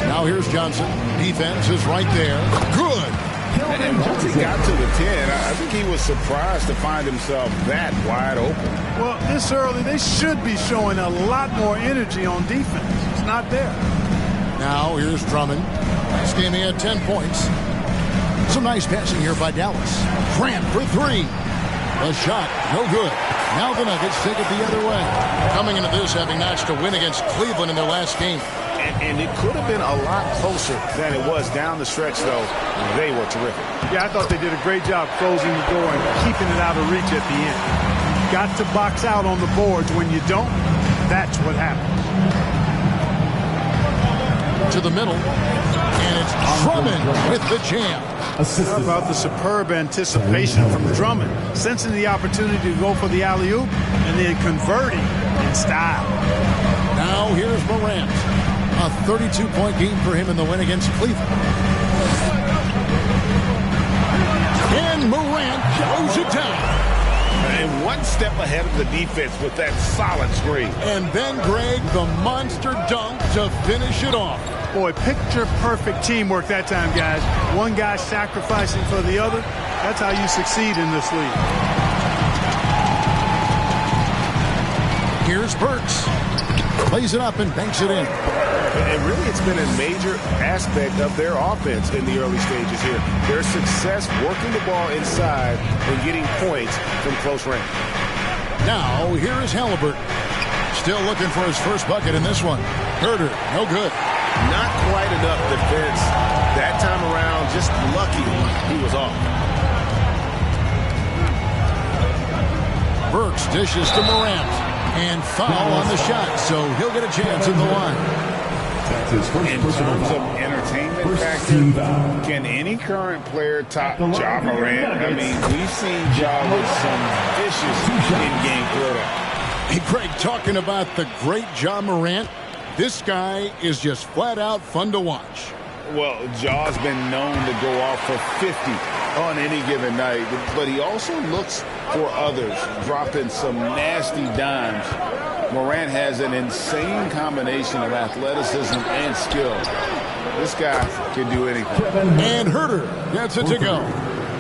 Now here's Johnson. Defense is right there. Good. And once he got to the 10, I think he was surprised to find himself that wide open. Well, this early, they should be showing a lot more energy on defense. It's not there. Now here's Drummond. This game he had 10 points. Some nice passing here by Dallas. Grant for 3. The shot, no good. Now the Nuggets take it the other way. Coming into this having notched a win against Cleveland in their last game. And it could have been a lot closer than it was down the stretch, though. They were terrific. Yeah, I thought they did a great job closing the door and keeping it out of reach at the end. Got to box out on the boards. When you don't, that's what happens. To the middle. And it's Drummond with the jam. How about the superb anticipation from Drummond, sensing the opportunity to go for the alley-oop and then converting in style. Now here's Morant. A 32-point game for him in the win against Cleveland. And Morant goes it down. And one step ahead of the defense with that solid screen. And then, Greg, the monster dunk to finish it off. Boy, picture-perfect teamwork that time, guys. One guy sacrificing for the other. That's how you succeed in this league. Here's Burks. Plays it up and banks it in. And really, it's been a major aspect of their offense in the early stages here. Their success working the ball inside and getting points from close range. Now, here is Halliburton. Still looking for his first bucket in this one. Herter, no good. Not quite enough defense. That time around, just lucky he was off. Burks dishes to Morant. And foul on the shot, so he'll get a chance in the line. In terms of entertainment factor, can any current player top Ja Morant? I mean, we've seen Ja with some vicious in-game throwdown. Hey, Greg, talking about the great Ja Morant, this guy is just flat out fun to watch. Well, Jaw's been known to go off for 50 on any given night, but he also looks for others, dropping some nasty dimes. Morant has an insane combination of athleticism and skill. This guy can do anything. And Herter gets it to go.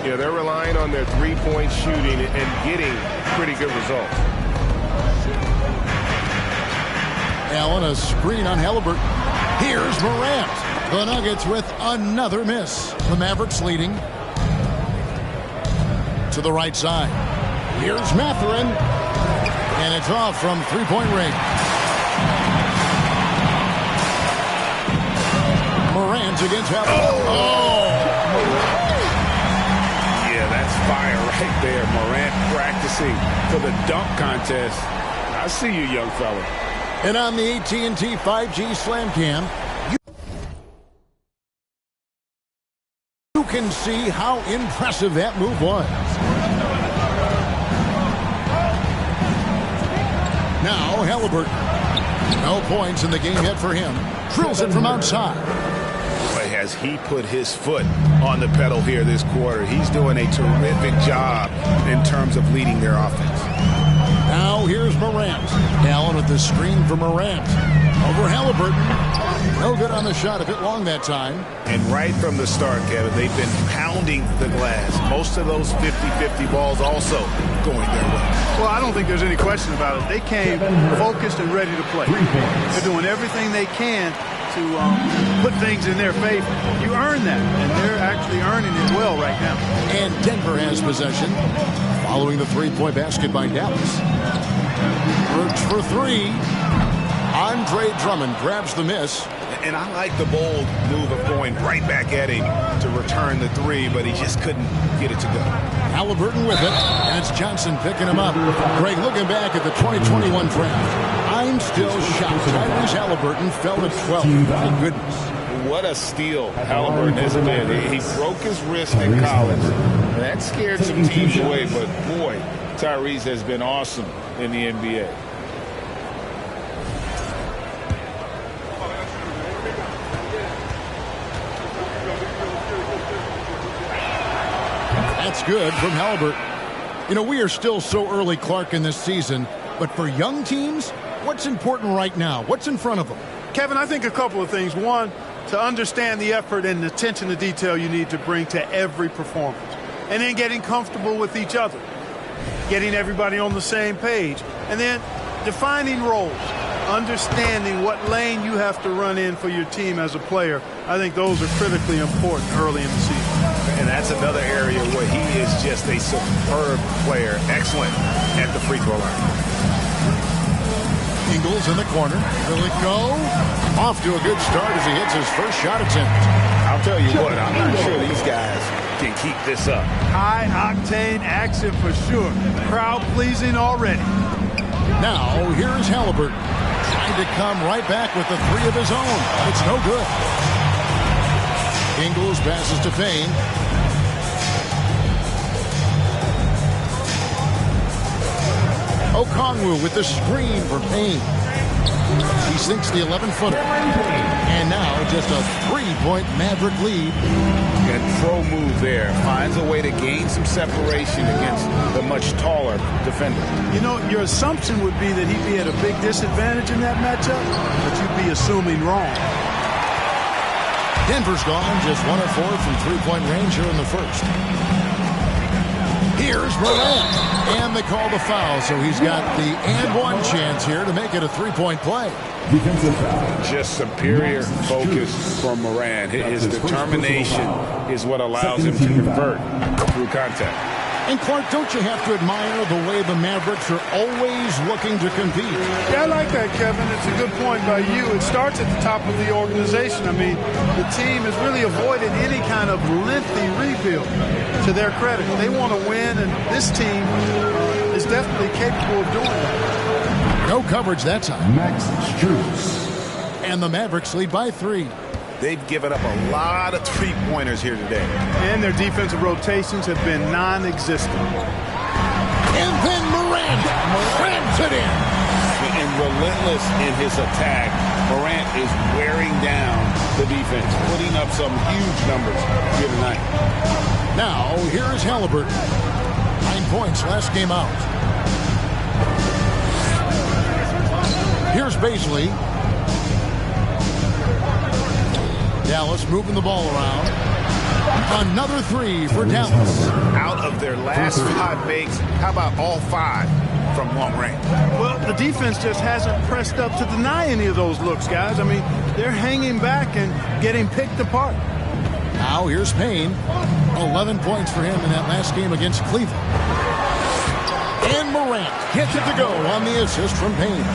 Yeah, they're relying on their three-point shooting and getting pretty good results. Allen, a screen on Halliburton. Here's Morant. The Nuggets with another miss. The Mavericks leading. To the right side. Here's Mathurin. And it's off from three-point range. Morant against Halliburton. Oh! Yeah, that's fire right there. Morant practicing for the dunk contest. I see you, young fella. And on the AT&T 5G Slam Cam, you can see how impressive that move was. Now Halliburton. No points in the game yet for him. Drills it from outside. Boy, has he put his foot on the pedal here this quarter. He's doing a terrific job in terms of leading their offense. Now here's Morant. Allen with the screen for Morant. Over Halliburton. No good on the shot, a bit long that time. And right from the start, Kevin, they've been pounding the glass. Most of those 50-50 balls also going their way. Well, I don't think there's any question about it. They came focused and ready to play. They're doing everything they can to put things in their favor. You earn that, and they're actually earning it well right now. And Denver has possession. Following the three-point basket by Dallas. Works for three. Andre Drummond grabs the miss. And I like the bold move of going right back at him to return the three, but he just couldn't get it to go. Halliburton with it, and it's Johnson picking him up. Greg, looking back at the 2021 draft, I'm still shocked. Tyrese Halliburton fell to 12. My goodness. What a steal Halliburton has been. He broke his wrist in college. That scared some teams away, but boy, Tyrese has been awesome in the NBA. That's good from Halliburton. You know, we are still so early, Clark, in this season, but for young teams, what's important right now? What's in front of them? Kevin, I think a couple of things. One, to understand the effort and the attention to detail you need to bring to every performance. And then getting comfortable with each other. Getting everybody on the same page. And then defining roles. Understanding what lane you have to run in for your team as a player. I think those are critically important early in the season. And that's another area where he is just a superb player. Excellent at the free throw line. Ingles in the corner. Will it go? Off to a good start as he hits his first shot attempt. I'll tell you what, I'm not sure these guys can keep this up. High-octane action for sure. Crowd-pleasing already. Now, here's Halliburton. Trying to come right back with the three of his own. It's no good. Ingles passes to Payne. Okongwu with the screen for Payne. He sinks the 11-footer. And now just a three-point Maverick lead. And pro move there. Finds a way to gain some separation against the much taller defender. You know, your assumption would be that he'd be at a big disadvantage in that matchup, but you'd be assuming wrong. Denver's gone just 1 of 4 from three-point range here in the first. Here's Morant. And they call the foul, so he's got the and one chance here to make it a three-point play. Just superior focus from Morant. His determination is what allows him to convert through contact. And Clark, don't you have to admire the way the Mavericks are always looking to compete? Yeah, I like that, Kevin. It's a good point by you. It starts at the top of the organization. I mean, the team has really avoided any kind of lengthy rebuild, to their credit. They want to win, and this team is definitely capable of doing that. No coverage that time. Max Strus. And the Mavericks lead by 3. They've given up a lot of three-pointers here today. And their defensive rotations have been non-existent. And then Morant ramps it in. And relentless in his attack. Morant is wearing down the defense, putting up some huge numbers here tonight. Now, here is Halliburton. 9 points last game out. Here's Baisley. Dallas moving the ball around. Another three for Dallas. Out of their last 5 makes, how about all 5 from long range? Well, the defense just hasn't pressed up to deny any of those looks, guys. I mean, they're hanging back and getting picked apart. Now here's Payne. 11 points for him in that last game against Cleveland. And Morant gets it to go on the assist from Payne.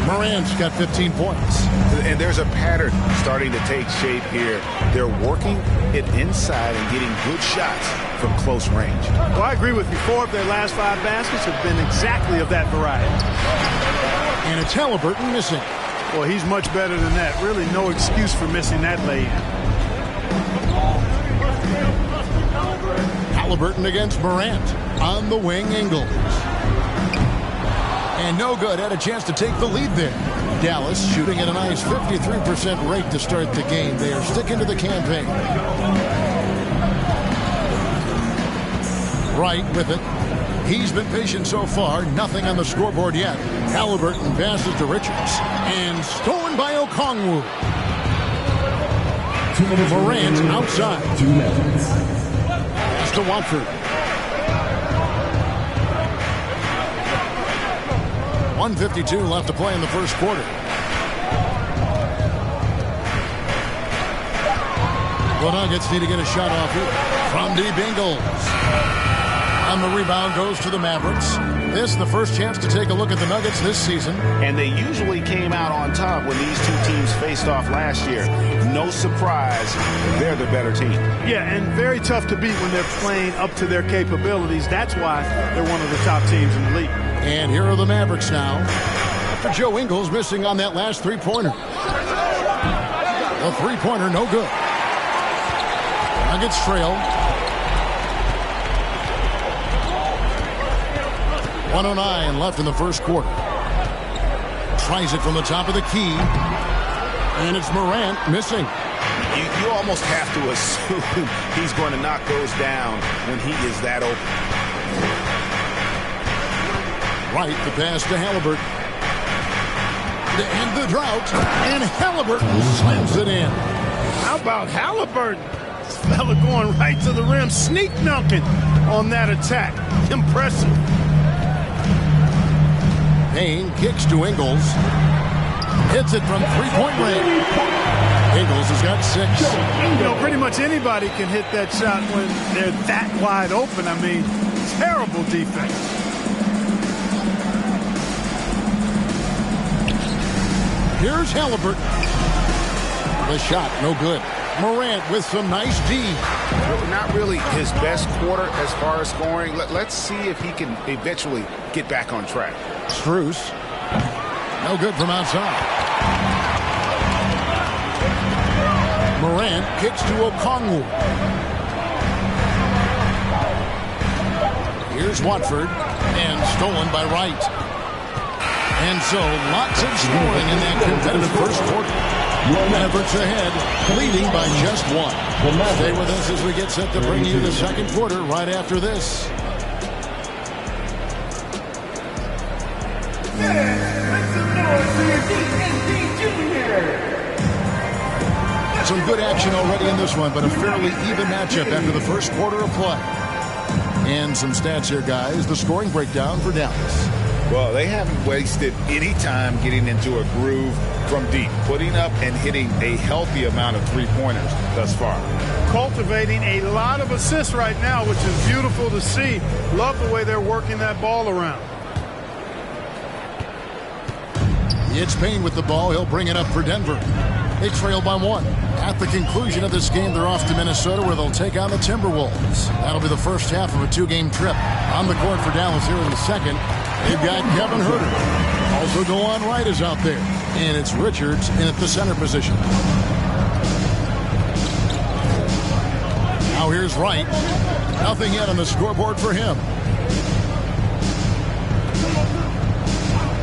Morant's got 15 points. And there's a pattern starting to take shape here. They're working it inside and getting good shots from close range. Well, I agree with you. 4 of their last 5 baskets have been exactly of that variety. And it's Halliburton missing. Well, he's much better than that. Really no excuse for missing that lay-in. Halliburton against Morant. On the wing, Ingles. And no good. Had a chance to take the lead there. Dallas shooting at a nice 53% rate to start the game. They are sticking to the campaign. Wright with it. He's been patient so far. Nothing on the scoreboard yet. Halliburton passes to Richards. And stolen by Okongwu. Morant outside. 2 minutes. Pass to Watford. 1:52 left to play in the first quarter. The Nuggets need to get a shot off here. From deep, Ingles. And the rebound goes to the Mavericks. This the first chance to take a look at the Nuggets this season. And they usually came out on top when these 2 teams faced off last year. No surprise, they're the better team. Yeah, and very tough to beat when they're playing up to their capabilities. That's why they're one of the top teams in the league. And here are the Mavericks now. After Joe Ingles missing on that last three-pointer. The three-pointer, no good. Nuggets trail. 1:09 left in the first quarter. Tries it from the top of the key. And it's Morant missing. You almost have to assume he's going to knock those down when he is that open. Right, the pass to Halliburton. To end the drought, and Halliburton slams it in. How about Halliburton? This fella going right to the rim, sneak dunking on that attack. Impressive. Payne kicks to Ingles. Hits it from three-point range. Ingles has got 6. You know, pretty much anybody can hit that shot when they're that wide open. I mean, terrible defense. Here's Halliburton. The shot, no good. Morant with some nice D. Not really his best quarter as far as scoring. Let's see if he can eventually get back on track. Strus. No good from outside. Morant kicks to Okongwu. Here's Watford. And stolen by Wright. And so, lots of scoring in that competitive first quarter. Mavericks ahead, leading by just 1. Stay with us as we get set to bring you the second quarter right after this. Some good action already in this one, but a fairly even matchup after the first quarter of play. And some stats here, guys. The scoring breakdown for Dallas. Well, they haven't wasted any time getting into a groove from deep, putting up and hitting a healthy amount of three-pointers thus far. Cultivating a lot of assists right now, which is beautiful to see. Love the way they're working that ball around. It's Payne with the ball. He'll bring it up for Denver. They trail by 1. At the conclusion of this game, they're off to Minnesota, where they'll take on the Timberwolves. That'll be the first half of a 2-game trip. On the court for Dallas here in the second, they've got Kevin Huerter. Also, DeLon Wright is out there. And it's Richards in at the center position. Now here's Wright. Nothing yet on the scoreboard for him.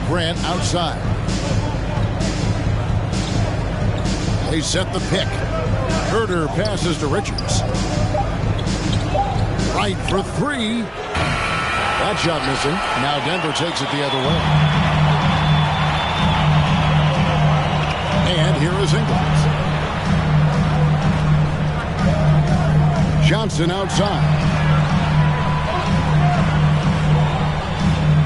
Grant outside. They set the pick. Herder passes to Richards. Right for three. That shot missing. Now Denver takes it the other way. And here is Ingles. Johnson outside.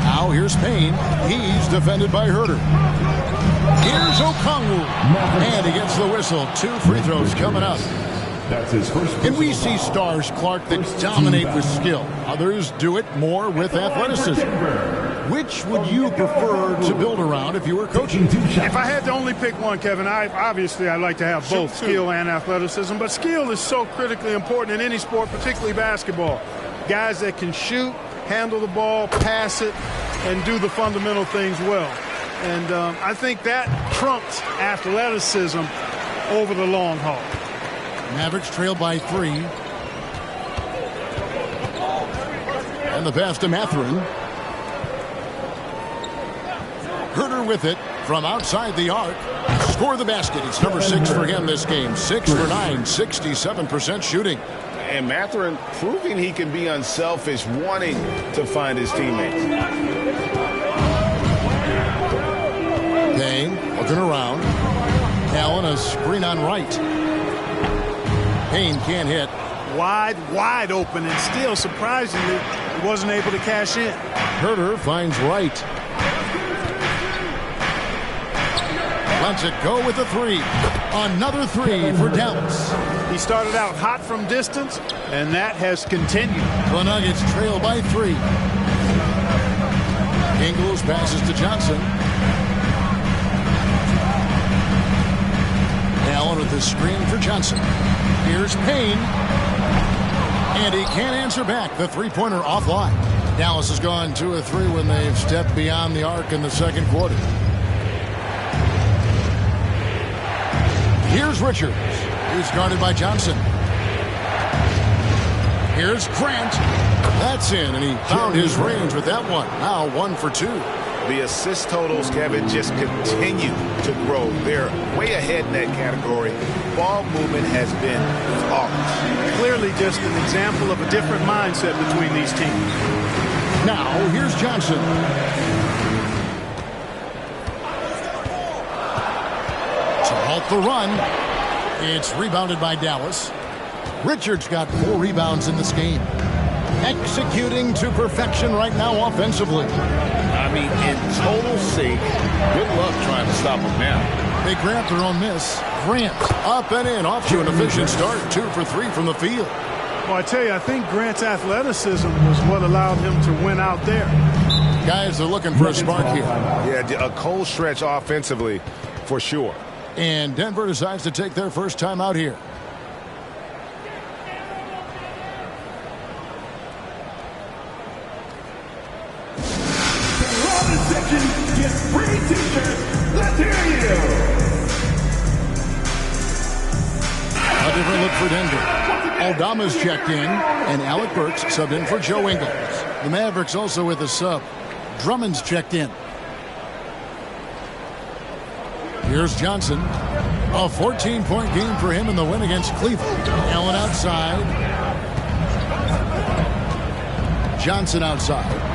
Now here's Payne. He's defended by Herder. Here's Okongwu. And he gets the whistle. 2 free throws coming up. That's his first. And we see stars, Clark, that dominate with skill. Others do it more with athleticism. Which would you prefer to build around if you were coaching? If I had to only pick one, Kevin, I'd like to have both skill and athleticism. But skill is so critically important in any sport, particularly basketball. Guys that can shoot, handle the ball, pass it, and do the fundamental things well. And I think that trumps athleticism over the long haul. Mavericks trail by 3. And the pass to Mathurin. Herder with it from outside the arc. Score the basket. It's number 6 for him this game. 6 for 9, 67% shooting. And Mathurin proving he can be unselfish, wanting to find his teammates. Payne looking around. Allen a screen on right. Payne can't hit. Wide open, and still surprisingly he wasn't able to cash in. Herder finds right. Lets it go with a 3. Another 3 for Dallas. He started out hot from distance, and that has continued. The Nuggets trail by 3. Ingles passes to Johnson. Allen with the screen for Johnson. Here's Payne. And he can't answer back. The three-pointer offline. Dallas has gone 2 of 3 when they've stepped beyond the arc in the second quarter. Here's Richards. He's guarded by Johnson. Here's Grant. That's in, and he found his range with that one. Now 1 for 2. The assist totals, Kevin, just continue to grow. They're way ahead in that category. Ball movement has been flawless. Clearly just an example of a different mindset between these teams. Now, here's Johnson. To halt the run. It's rebounded by Dallas. Richards got 4 rebounds in this game. Executing to perfection right now offensively. I mean, in total sync. Good luck trying to stop him now. They grant their own miss. Grant up and in, off to an efficient start. 2 for 3 from the field. Well, I tell you, I think Grant's athleticism was what allowed him to win out there. Guys are looking for a spark here. Yeah, a cold stretch offensively for sure. And Denver decides to take their first time out here. Gets free t-shirts. Let's hear you. A different look for Denver. Aldama's checked in, and Alec Burks subbed in for Joe Ingles. The Mavericks also with a sub. Drummond's checked in. Here's Johnson. A 14-point game for him in the win against Cleveland. Allen outside. Johnson outside.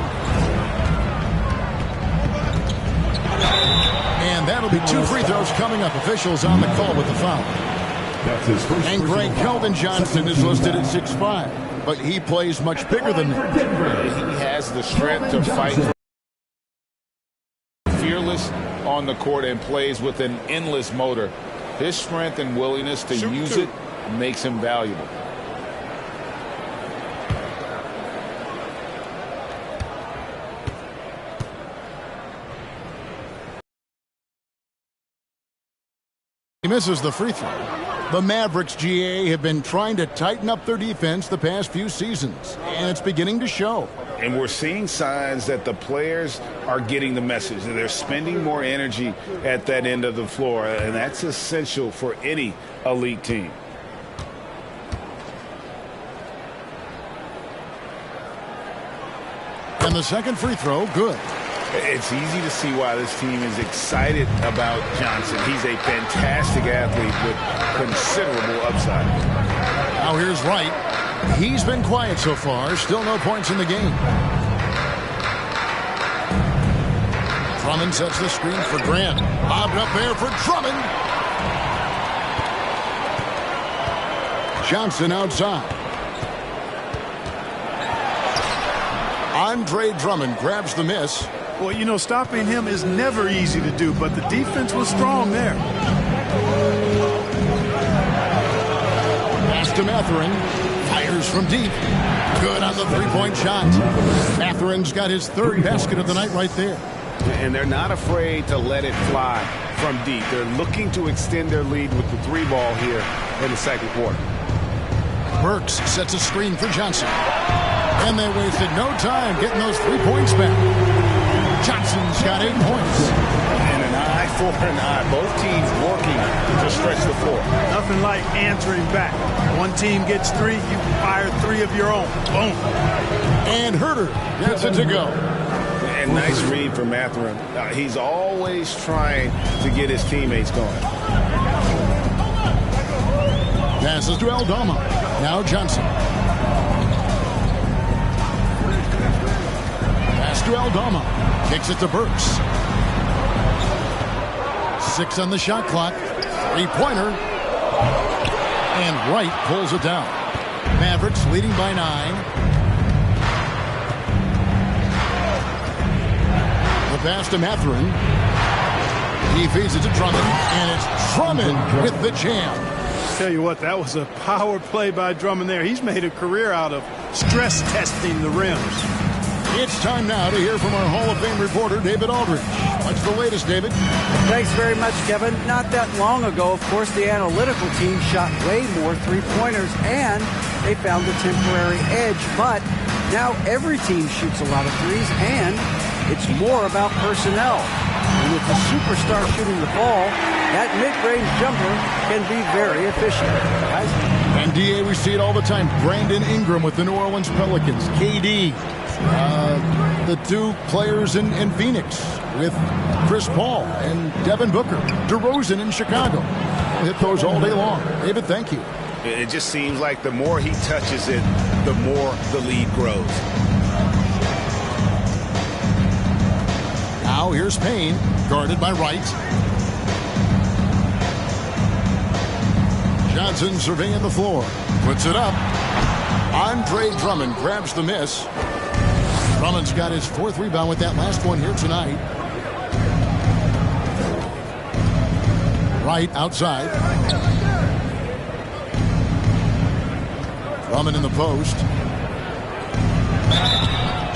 And that'll be 2 free throws coming up. Officials on the call with the foul. That's his first. And Greg Kelvin Johnson is listed at 6'5", but he plays much bigger than that. He has the strength to fight. Fearless on the court and plays with an endless motor. His strength and willingness to use it makes him valuable. He misses the free throw. The Mavericks, GA, have been trying to tighten up their defense the past few seasons, and it's beginning to show. And we're seeing signs that the players are getting the message. They're spending more energy at that end of the floor, and that's essential for any elite team. And the second free throw, good. It's easy to see why this team is excited about Johnson. He's a fantastic athlete with considerable upside. Now here's Wright. He's been quiet so far. Still no points in the game. Drummond sets the screen for Grant. Lobbed up there for Drummond. Johnson outside. Andre Drummond grabs the miss. Well, you know, stopping him is never easy to do, but the defense was strong there. Pass to Mathurin. Fires from deep. Good on the three-point shot. Mathurin's got his third basket of the night right there. And they're not afraid to let it fly from deep. They're looking to extend their lead with the three ball here in the second quarter. Burks sets a screen for Johnson. And they wasted no time getting those 3 points back. Johnson's got 8 points. And an eye for an eye. Both teams working to stretch the floor. Nothing like answering back. One team gets 3, you fire 3 of your own. Boom. And Herter gets it to go. And nice read from Mathurin. He's always trying to get his teammates going. Passes to Aldama. Now Johnson. Pass to Aldama. Kicks it to Burks. 6 on the shot clock. 3-pointer. And Wright pulls it down. Mavericks leading by 9. The pass to Mathurin. He feeds it to Drummond. And it's Drummond with the jam. Tell you what, that was a power play by Drummond there. He's made a career out of stress testing the rims. It's time now to hear from our Hall of Fame reporter, David Aldridge. What's the latest, David? Thanks very much, Kevin. Not that long ago, of course, the analytical team shot way more three-pointers, and they found a temporary edge. But now every team shoots a lot of threes, and it's more about personnel. And with the superstar shooting the ball, that mid-range jumper can be very efficient. Guys? And DA, we see it all the time. Brandon Ingram with the New Orleans Pelicans. KD, the 2 players in Phoenix with Chris Paul and Devin Booker. DeRozan in Chicago. We'll hit those all day long. David, thank you. It just seems like the more he touches it, the more the lead grows. Now here's Payne, guarded by Wright. Johnson surveying the floor. Puts it up. Andre Drummond grabs the miss. Drummond's got his 4th rebound with that last one here tonight. Wright outside. Drummond in the post.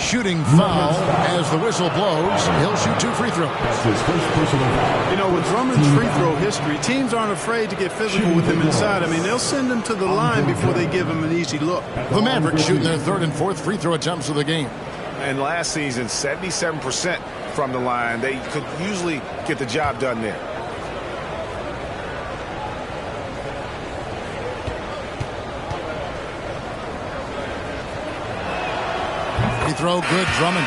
Shooting foul as the whistle blows. He'll shoot 2 free throws. That's his first personal foul. You know, with Drummond's free throw history, teams aren't afraid to get physical with him inside. I mean, they'll send him to the line before they give him an easy look. The Mavericks shooting their 3rd and 4th free throw attempts of the game. And last season, 77% from the line. They could usually get the job done there. Free throw good, Drummond.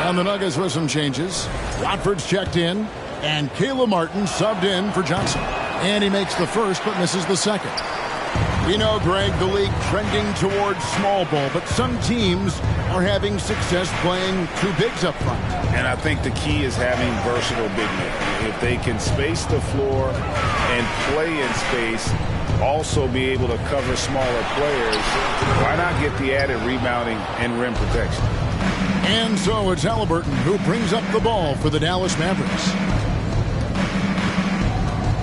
And the Nuggets with some changes. Watford's checked in. And Caleb Martin subbed in for Johnson. And he makes the first but misses the second. We know, Greg, the league trending towards small ball, but some teams are having success playing 2 bigs up front. And I think the key is having versatile big men. If they can space the floor and play in space, also be able to cover smaller players, why not get the added rebounding and rim protection? And so it's Halliburton who brings up the ball for the Dallas Mavericks.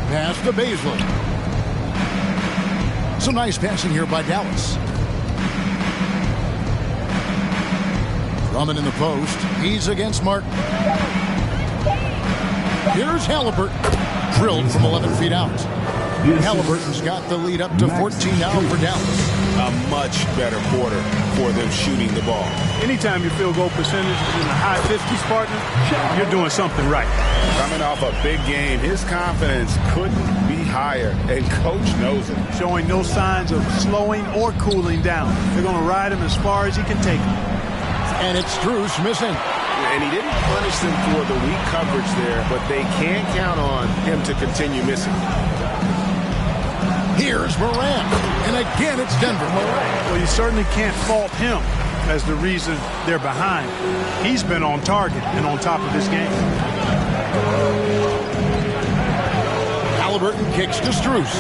Pass to Baisley. Some nice passing here by Dallas. Drummond in the post. He's against Martin. Here's Halliburton. Drilled from 11 feet out. Halliburton's got the lead up to 14 now for Dallas. A much better quarter for them shooting the ball. Anytime your field goal percentage is in the high 50s, partner, you're doing something right. Coming off a big game, his confidence couldn't be higher, and coach knows it. Showing no signs of slowing or cooling down. They're going to ride him as far as he can take him. And it's Strus missing. and he didn't punish them for the weak coverage there, but they can't count on him to continue missing. Here's Morant, and again it's Denver. Well, you certainly can't fault him as the reason they're behind. He's been on target and on top of his game. Halliburton kicks to Strus.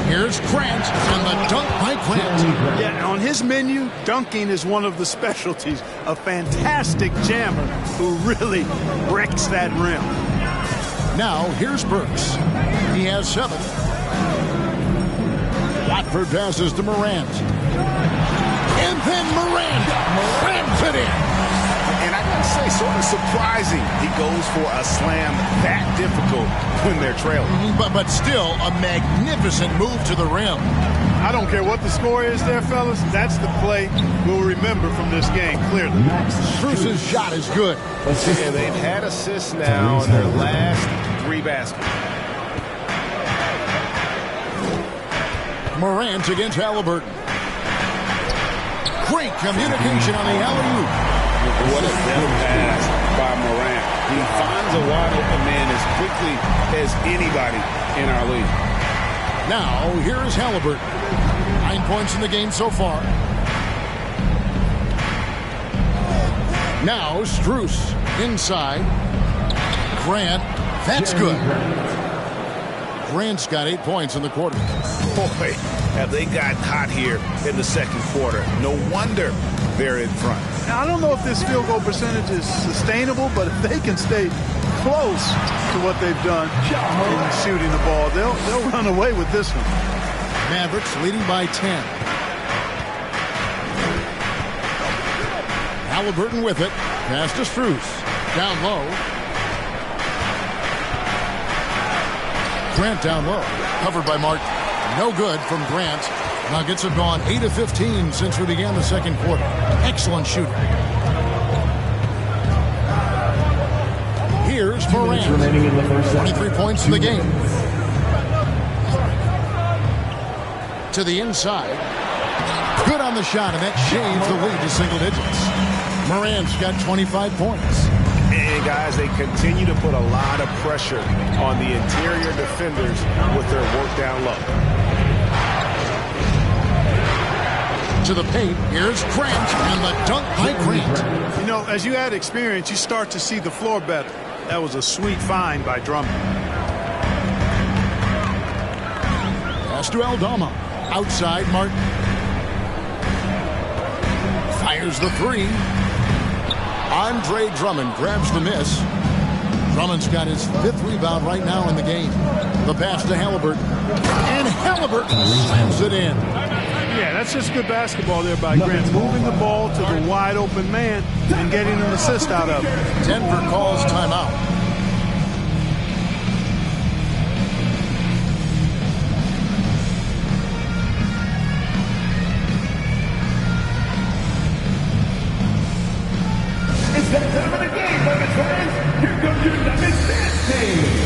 Here's Grant, and the dunk by Grant. Yeah, on his menu, dunking is one of the specialties. A fantastic jammer who really wrecks that rim. Now, here's Burks. He has 7. Watford passes to Morant. And then Morant slams it in. And I gotta say, sort of surprising he goes for a slam that difficult when they're trailing. But still a magnificent move to the rim. I don't care what the score is there, fellas. That's the play we'll remember from this game, clearly. Strus's shot is good. Yeah, they've had assists now in their last 3 baskets. Morant against Halliburton. Great communication on the alley-oop. What a deft pass by Morant. He finds a wide-open man as quickly as anybody in our league. Now, here is Halliburton. 9 points in the game so far. Now, Strus inside. Grant, that's good. Grant's got 8 points in the quarter. Boy, have they gotten hot here in the second quarter. No wonder they're in front. Now, I don't know if this field goal percentage is sustainable, but if they can stay close to what they've done in shooting the ball, they'll run away with this one. Mavericks leading by 10. Halliburton with it. Pass to Strus. Down low. Grant down low. Covered by Martin. No good from Grant. Nuggets have gone 8 of 15 since we began the second quarter. Excellent shooting. Here's Morant. 23 points in the game. To the inside. Good on the shot, and that shaves the lead to single digits. Morant's got 25 points. And guys, they continue to put a lot of pressure on the interior defenders with their work down low. To the paint, here's Grant, and the dunk by Grant. You know, as you add experience, you start to see the floor better. That was a sweet find by Drummond. Pass to Aldama. Outside, Martin. Fires the 3. Andre Drummond grabs the miss. Drummond's got his 5th rebound right now in the game. The pass to Halliburton. And Halliburton slams it in. Yeah, that's just good basketball there by Grant. Moving the ball to the wide open man and getting an assist out of it. Denver calls timeout. It's that time of the game, Nuggets fans. Here comes your Nuggets dance team.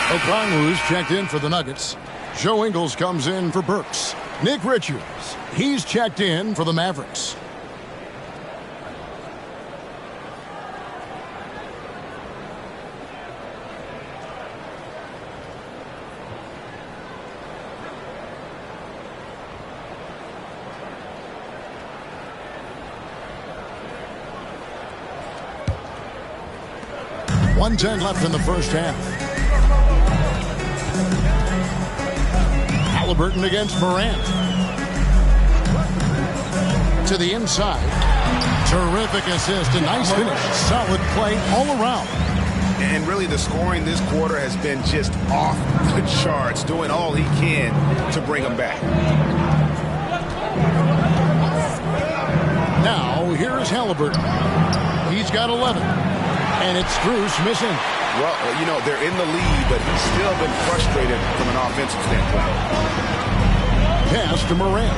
Okongwu's checked in for the Nuggets. Joe Ingles comes in for Burks. Nick Richards, he's checked in for the Mavericks. 1:10 left in the first half. Halliburton against Morant. To the inside. Terrific assist, a nice finish. Solid play all around. And really the scoring this quarter has been just off the charts, doing all he can to bring them back. Now, here's Halliburton. He's got 11. And it's Strus missing. Well, you know, they're in the lead, but he's still been frustrated from an offensive standpoint. Pass to Morant.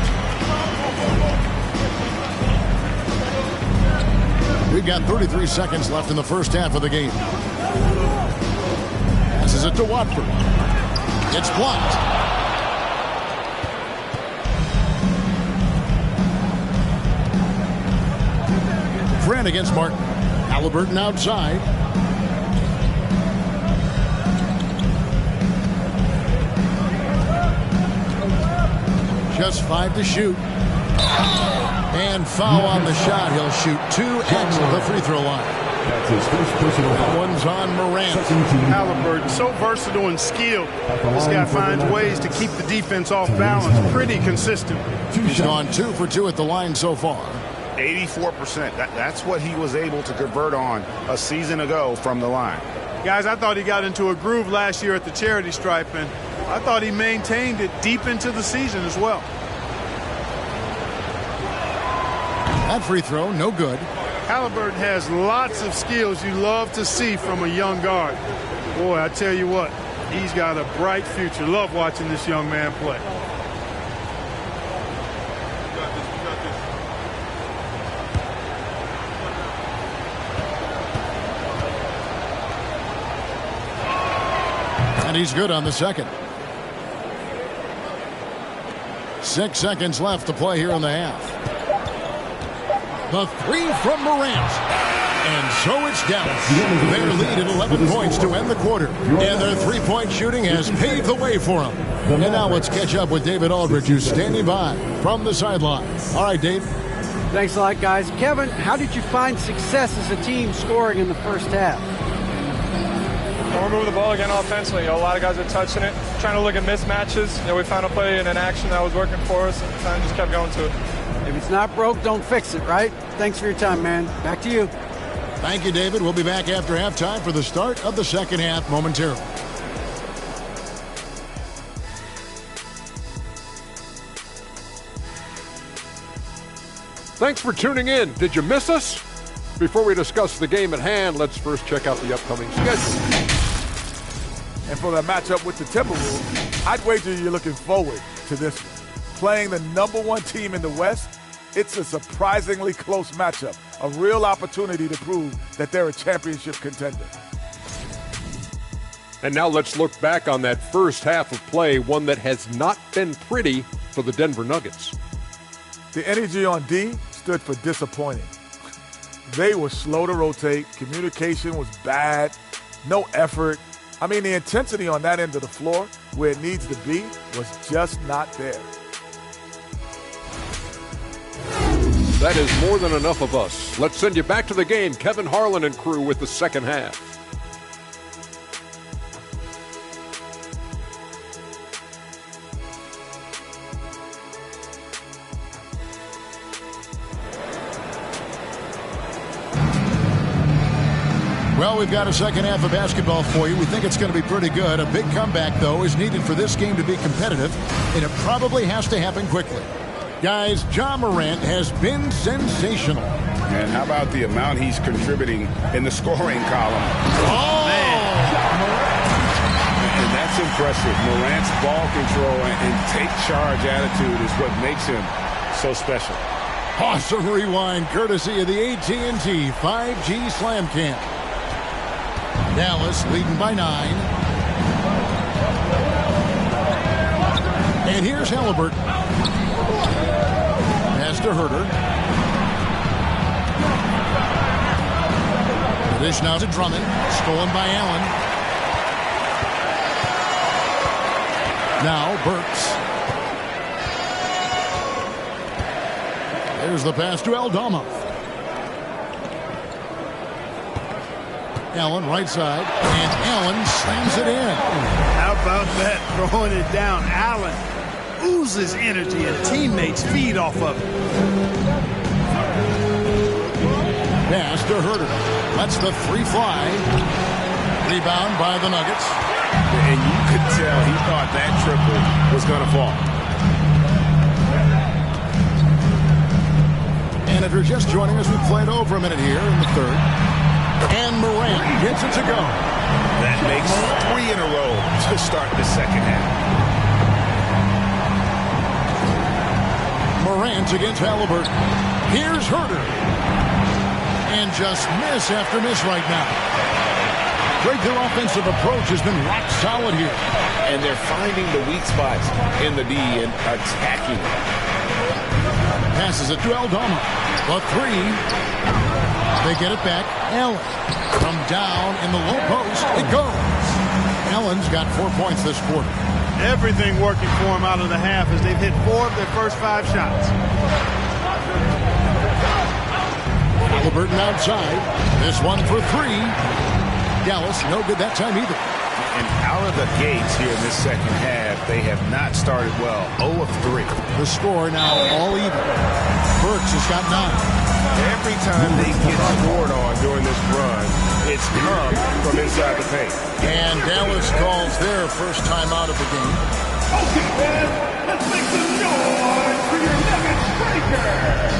We've got 33 seconds left in the first half of the game. Passes it to Watford. It's blocked. Grant against Martin. Halliburton outside. Just 5 to shoot. And foul on the shot. He'll shoot 2 at the free throw line. That's his first personal foul. One's on Morant. Halliburton, so versatile and skilled. This guy finds ways to keep the defense off balance pretty consistent. He's gone 2 for 2 at the line so far. 84%. That's what he was able to convert on a season ago from the line. Guys, I thought he got into a groove last year at the charity stripe, and I thought he maintained it deep into the season as well. That free throw, no good. Halliburton has lots of skills you love to see from a young guard. Boy, I tell you what, he's got a bright future. Love watching this young man play. And he's good on the second. 6 seconds left to play here in the half. The three from Morant. And so it's Dallas. Their lead at 11 points to end the quarter. And their three-point shooting has paved the way for them. And now let's catch up with David Aldridge, who's standing by from the sideline. All right, Dave. Thanks a lot, guys. Kevin, how did you find success as a team scoring in the first half? We're moving the ball again offensively. A lot of guys are touching it, trying to look at mismatches. We found a play in an action that was working for us, and kind of just kept going to it. If it's not broke, don't fix it, right? Thanks for your time, man. Back to you. Thank you, David. We'll be back after halftime for the start of the second half momentarily. Thanks for tuning in. Did you miss us? Before we discuss the game at hand, let's first check out the upcoming schedule. And for the matchup with the Timberwolves, I'd wager you're looking forward to this one. Playing the #1 team in the West, it's a surprisingly close matchup. A real opportunity to prove that they're a championship contender. And now let's look back on that first half of play, one that has not been pretty for the Denver Nuggets. The energy on D stood for disappointing. They were slow to rotate. Communication was bad. No effort. I mean, the intensity on that end of the floor, where it needs to be, was just not there. That is more than enough of us. Let's send you back to the game. Kevin Harlan and crew with the second half. Well, we've got a second half of basketball for you. We think it's going to be pretty good. A big comeback, though, is needed for this game to be competitive, and it probably has to happen quickly. Guys, Ja Morant has been sensational. And how about the amount he's contributing in the scoring column? Oh, man. And that's impressive. Morant's ball control and take charge attitude is what makes him so special. Awesome rewind courtesy of the AT&T 5G Slam Cam. Dallas leading by 9. And here's Halliburton. Pass to Herter. Dish now to Drummond. Stolen by Allen. Now Burks. There's the pass to Aldama. Allen right side, and Allen slams it in. How about that, throwing it down? Allen oozes energy and teammates feed off of it. Pass to Herter. Lets the three fly. Rebound by the Nuggets. And you could tell he thought that triple was going to fall. And if you're just joining us, we've played over a minute here in the third. And Morant gets it to go. That makes 3 in a row to start the second half. Morant against Halliburton. Here's Herter. And just miss after miss right now. Greg, their offensive approach has been rock solid here. And they're finding the weak spots in the D and attacking. Passes it to Aldama. The three. They get it back. Allen. From down in the low post, it goes. Allen's got 4 points this quarter. Everything working for him out of the half as they've hit 4 of their first 5 shots. Halliburton outside. This one for 3. Dallas, no good that time either. And out of the gates here in this second half, they have not started well. 0 of 3. The score now all even. Burks has got 9. Every time they get scored on during this run, it's come from inside the paint. And Dallas calls their first time out of the game. Okay, fans, let's make some noise for your Nuggets breaker.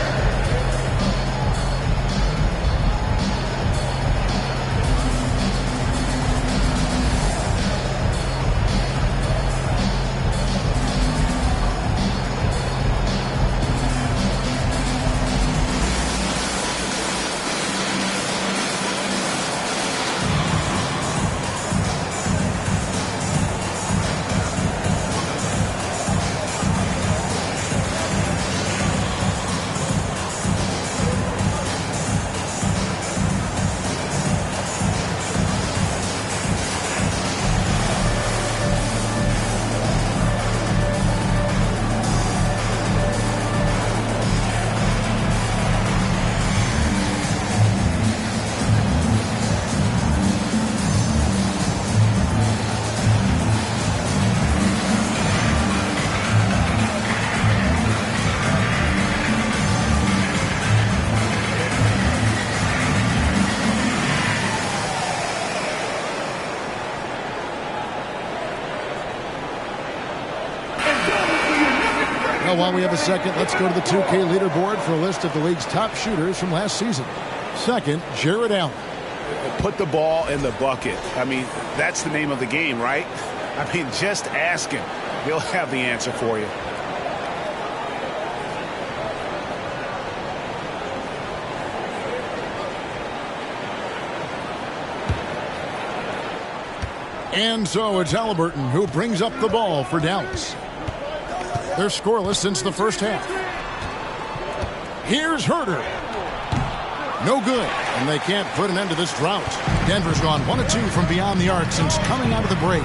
While we have a second, let's go to the 2K leaderboard for a list of the league's top shooters from last season. Second, Jared Allen. Put the ball in the bucket. I mean, that's the name of the game, right? I mean, just ask him. He'll have the answer for you. And so it's Halliburton who brings up the ball for Dallas. They're scoreless since the first half. Here's Herter. No good, and they can't put an end to this drought. Denver's gone 1 of 2 from beyond the arc since coming out of the break.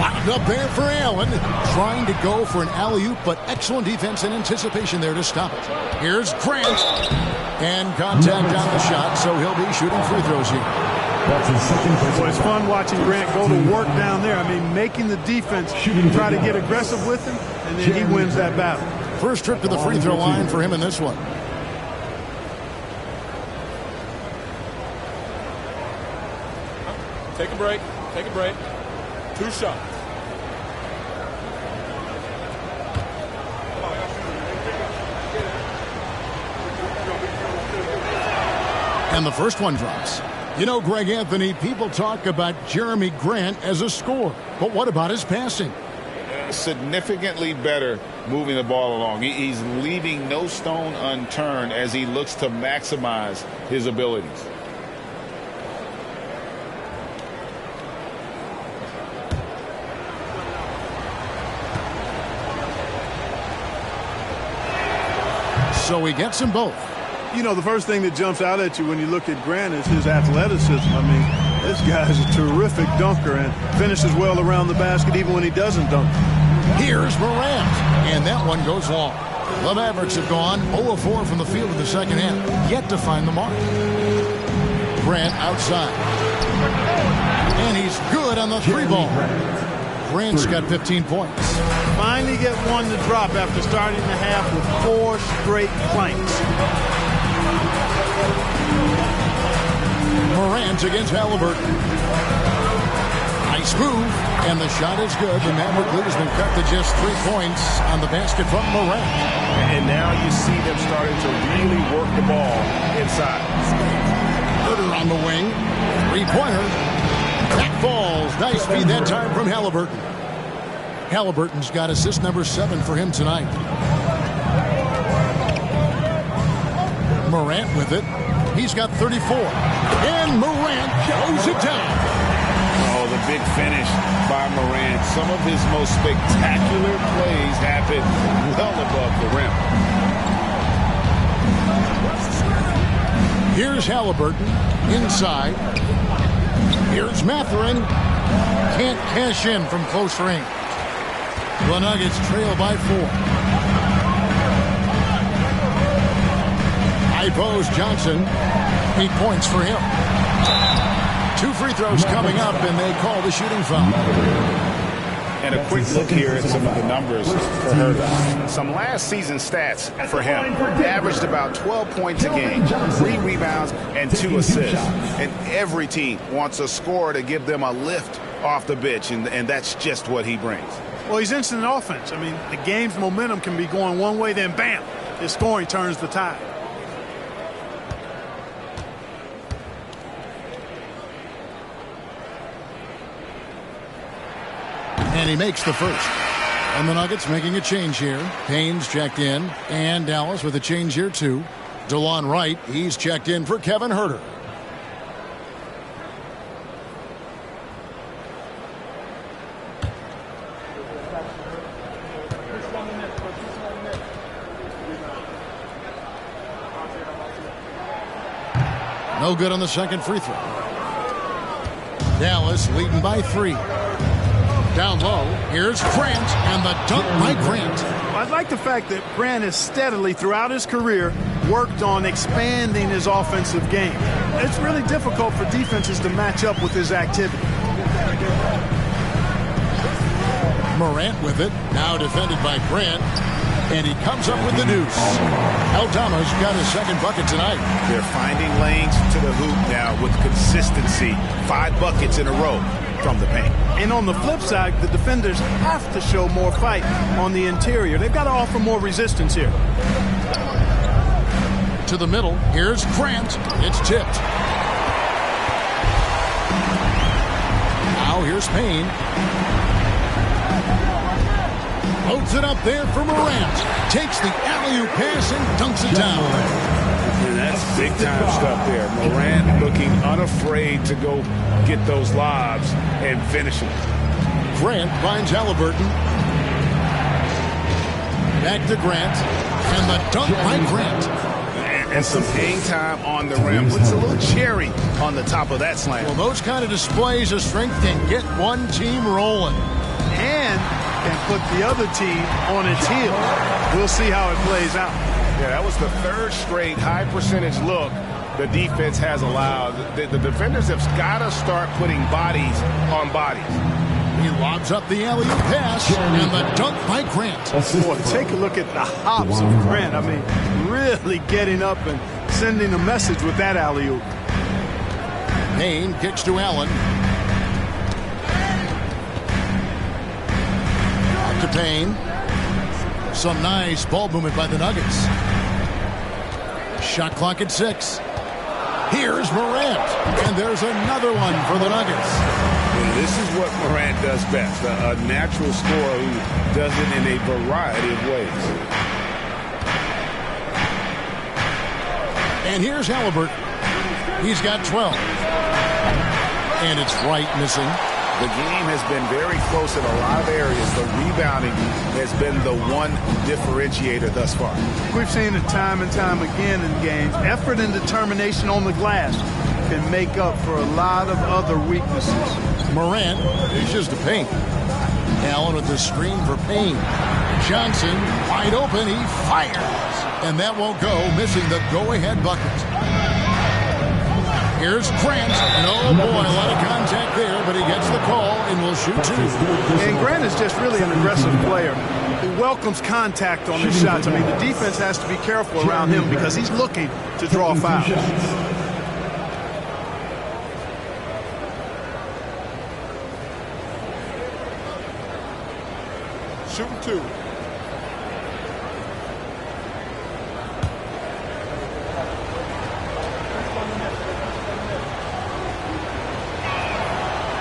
Locked up there for Allen, trying to go for an alley-oop, but excellent defense and anticipation there to stop it. Here's Grant, and contact on the shot, so he'll be shooting free throws here. Well, it's fun watching Grant go to work down there. I mean, making the defense try to get aggressive with him, and then he wins that battle. First trip to the free throw line for him in this one. Take a break. Take a break. 2 shots. And the first one drops. You know, Greg Anthony, people talk about Jeremy Grant as a scorer, but what about his passing? Significantly better moving the ball along. He's leaving no stone unturned as he looks to maximize his abilities. So he gets them both. You know, the first thing that jumps out at you when you look at Grant is his athleticism. I mean, this guy's a terrific dunker and finishes well around the basket even when he doesn't dunk. Here's Morant, and that one goes long. The Mavericks have gone 0 of 4 from the field in the second half, yet to find the mark. Grant outside. And he's good on the 3-ball. Grant's got 15 points. Finally get one to drop after starting the half with 4 straight blanks. Morant against Halliburton. Nice move, and the shot is good. The Maverick lead has been cut to just 3 points on the basket from Morant. And now you see them starting to really work the ball inside. Hutter on the wing. 3-pointer. That falls. Nice feed that time from Halliburton. Halliburton's got assist number 7 for him tonight. Morant with it. He's got 34. And Morant goes it down. Oh, the big finish by Morant. Some of his most spectacular plays happen well above the rim. Here's Halliburton inside. Here's Mathurin. Can't cash in from close range. The Nuggets trail by 4. High post Johnson. 8 points for him. 2 free throws coming up, and they call the shooting foul. And a quick look here at some of the numbers for Herter. Some last season stats for him. Averaged about 12 points a game, 3 rebounds, and 2 assists. And every team wants a scorer to give them a lift off the bench, and that's just what he brings. Well, he's instant offense. I mean, the game's momentum can be going one way, then bam, his scoring turns the tide. And he makes the first. And the Nuggets making a change here. Payne's checked in. And Dallas with a change here, too. DeLon Wright, he's checked in for Kevin Herter. No good on the second free throw. Dallas leading by 3. Down low, here's Grant, and the dunk by Grant. I like the fact that Grant has steadily, throughout his career, worked on expanding his offensive game. It's really difficult for defenses to match up with his activity. Morant with it, now defended by Grant, and he comes up with the deuce. Aldama's got his second bucket tonight. They're finding lanes to the hoop now with consistency. 5 buckets in a row from the paint. And on the flip side, the defenders have to show more fight on the interior. They've got to offer more resistance here. To the middle, here's Grant. It's tipped. Now here's Payne. Loads it up there for Morant. Takes the alley-oop pass and dunks it down. And that's big-time stuff there. Morant looking unafraid to go get those lobs and finish them. Grant finds Halliburton. Back to Grant. And the dunk by Grant. And some hang time on the rim. Puts a little cherry on the top of that slam. Well, those kind of displays of strength can get one team rolling. And can put the other team on its heel. We'll see how it plays out. Yeah, that was the 3rd straight high percentage look the defense has allowed. The defenders have got to start putting bodies on bodies. He lobs up the alley-oop pass and the dunk by Grant. Boy, take a look at the hops of Grant. I mean, really getting up and sending a message with that alley-oop. Payne kicks to Allen. Out to Payne. Some nice ball movement by the Nuggets. Shot clock at 6. Here's Morant. And there's another one for the Nuggets. And this is what Morant does best. A natural scorer who does it in a variety of ways. And here's Halliburton. He's got 12. And it's Wright missing. The game has been very close in a lot of areas. The rebounding has been the one differentiator thus far. We've seen it time and time again in games. Effort and determination on the glass can make up for a lot of other weaknesses. Morant dishes to Payne. Allen with the screen for Payne. Johnson wide open. He fires. And that won't go, missing the go-ahead bucket. Here's Grant, and oh boy, a lot of contact there, but he gets the call and will shoot 2. And Grant is just really an aggressive player. He welcomes contact on his shots. I mean, the defense has to be careful around him because he's looking to draw fouls. Shooting 2.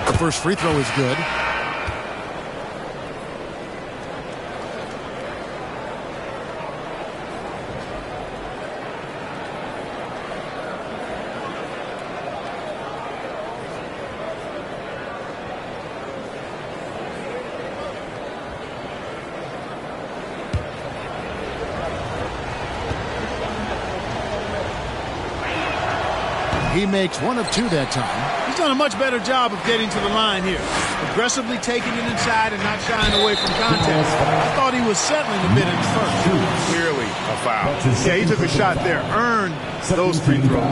The first free throw is good. He makes 1 of 2 that time. He's done a much better job of getting to the line here. Aggressively taking it inside and not shying away from contact. I thought he was settling a bit in the first. Clearly a foul. Yeah, he took a shot there. Earned those free throws.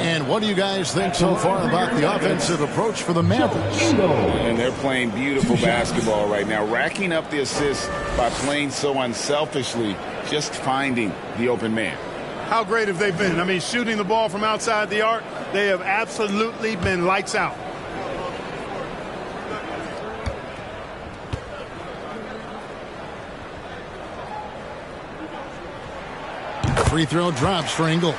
And what do you guys think so far about the offensive approach for the Mavericks? And they're playing beautiful basketball right now, racking up the assists by playing so unselfishly, just finding the open man. How great have they been? I mean, shooting the ball from outside the arc, they have absolutely been lights out. Free throw drops for Ingles.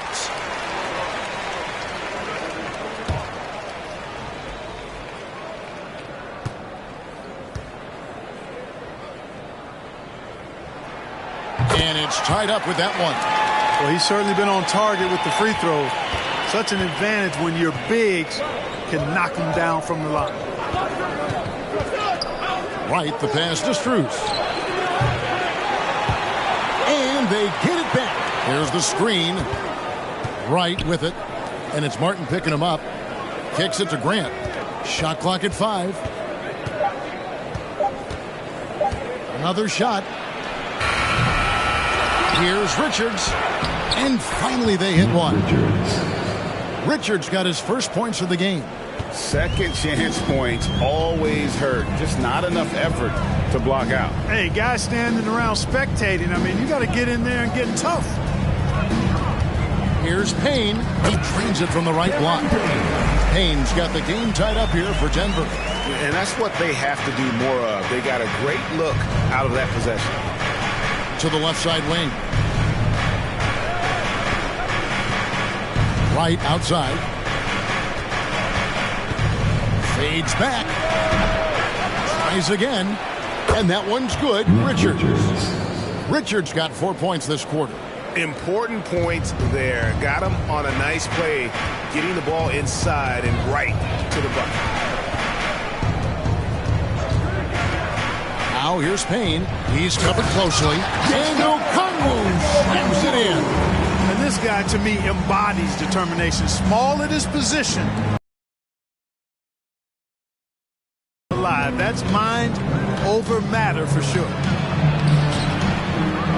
And it's tied up with that one. Well, he's certainly been on target with the free throws. Such an advantage when your bigs can knock them down from the line. Right, the pass to Strus. And they get it back. Here's the screen. Right with it. And it's Martin picking him up. Kicks it to Grant. Shot clock at 5. Another shot. Here's Richards. And finally they hit one. Richards got his first points of the game. Second chance points always hurt. Just not enough effort to block out. Hey, guys standing around spectating. I mean, you got to get in there and get tough. Here's Payne. He drains it from the right block. Payne's got the game tied up here for Denver. And that's what they have to do more of. They got a great look out of that possession. To the left side wing. Right outside. Fades back. Tries again. And that one's good. Richards got 4 points this quarter. Important points there. Got him on a nice play, getting the ball inside and right to the bucket. Now here's Payne. He's covered closely. And Okongwu slams it in. And this guy, to me, embodies determination. Small at his position. Alive. That's mind over matter for sure.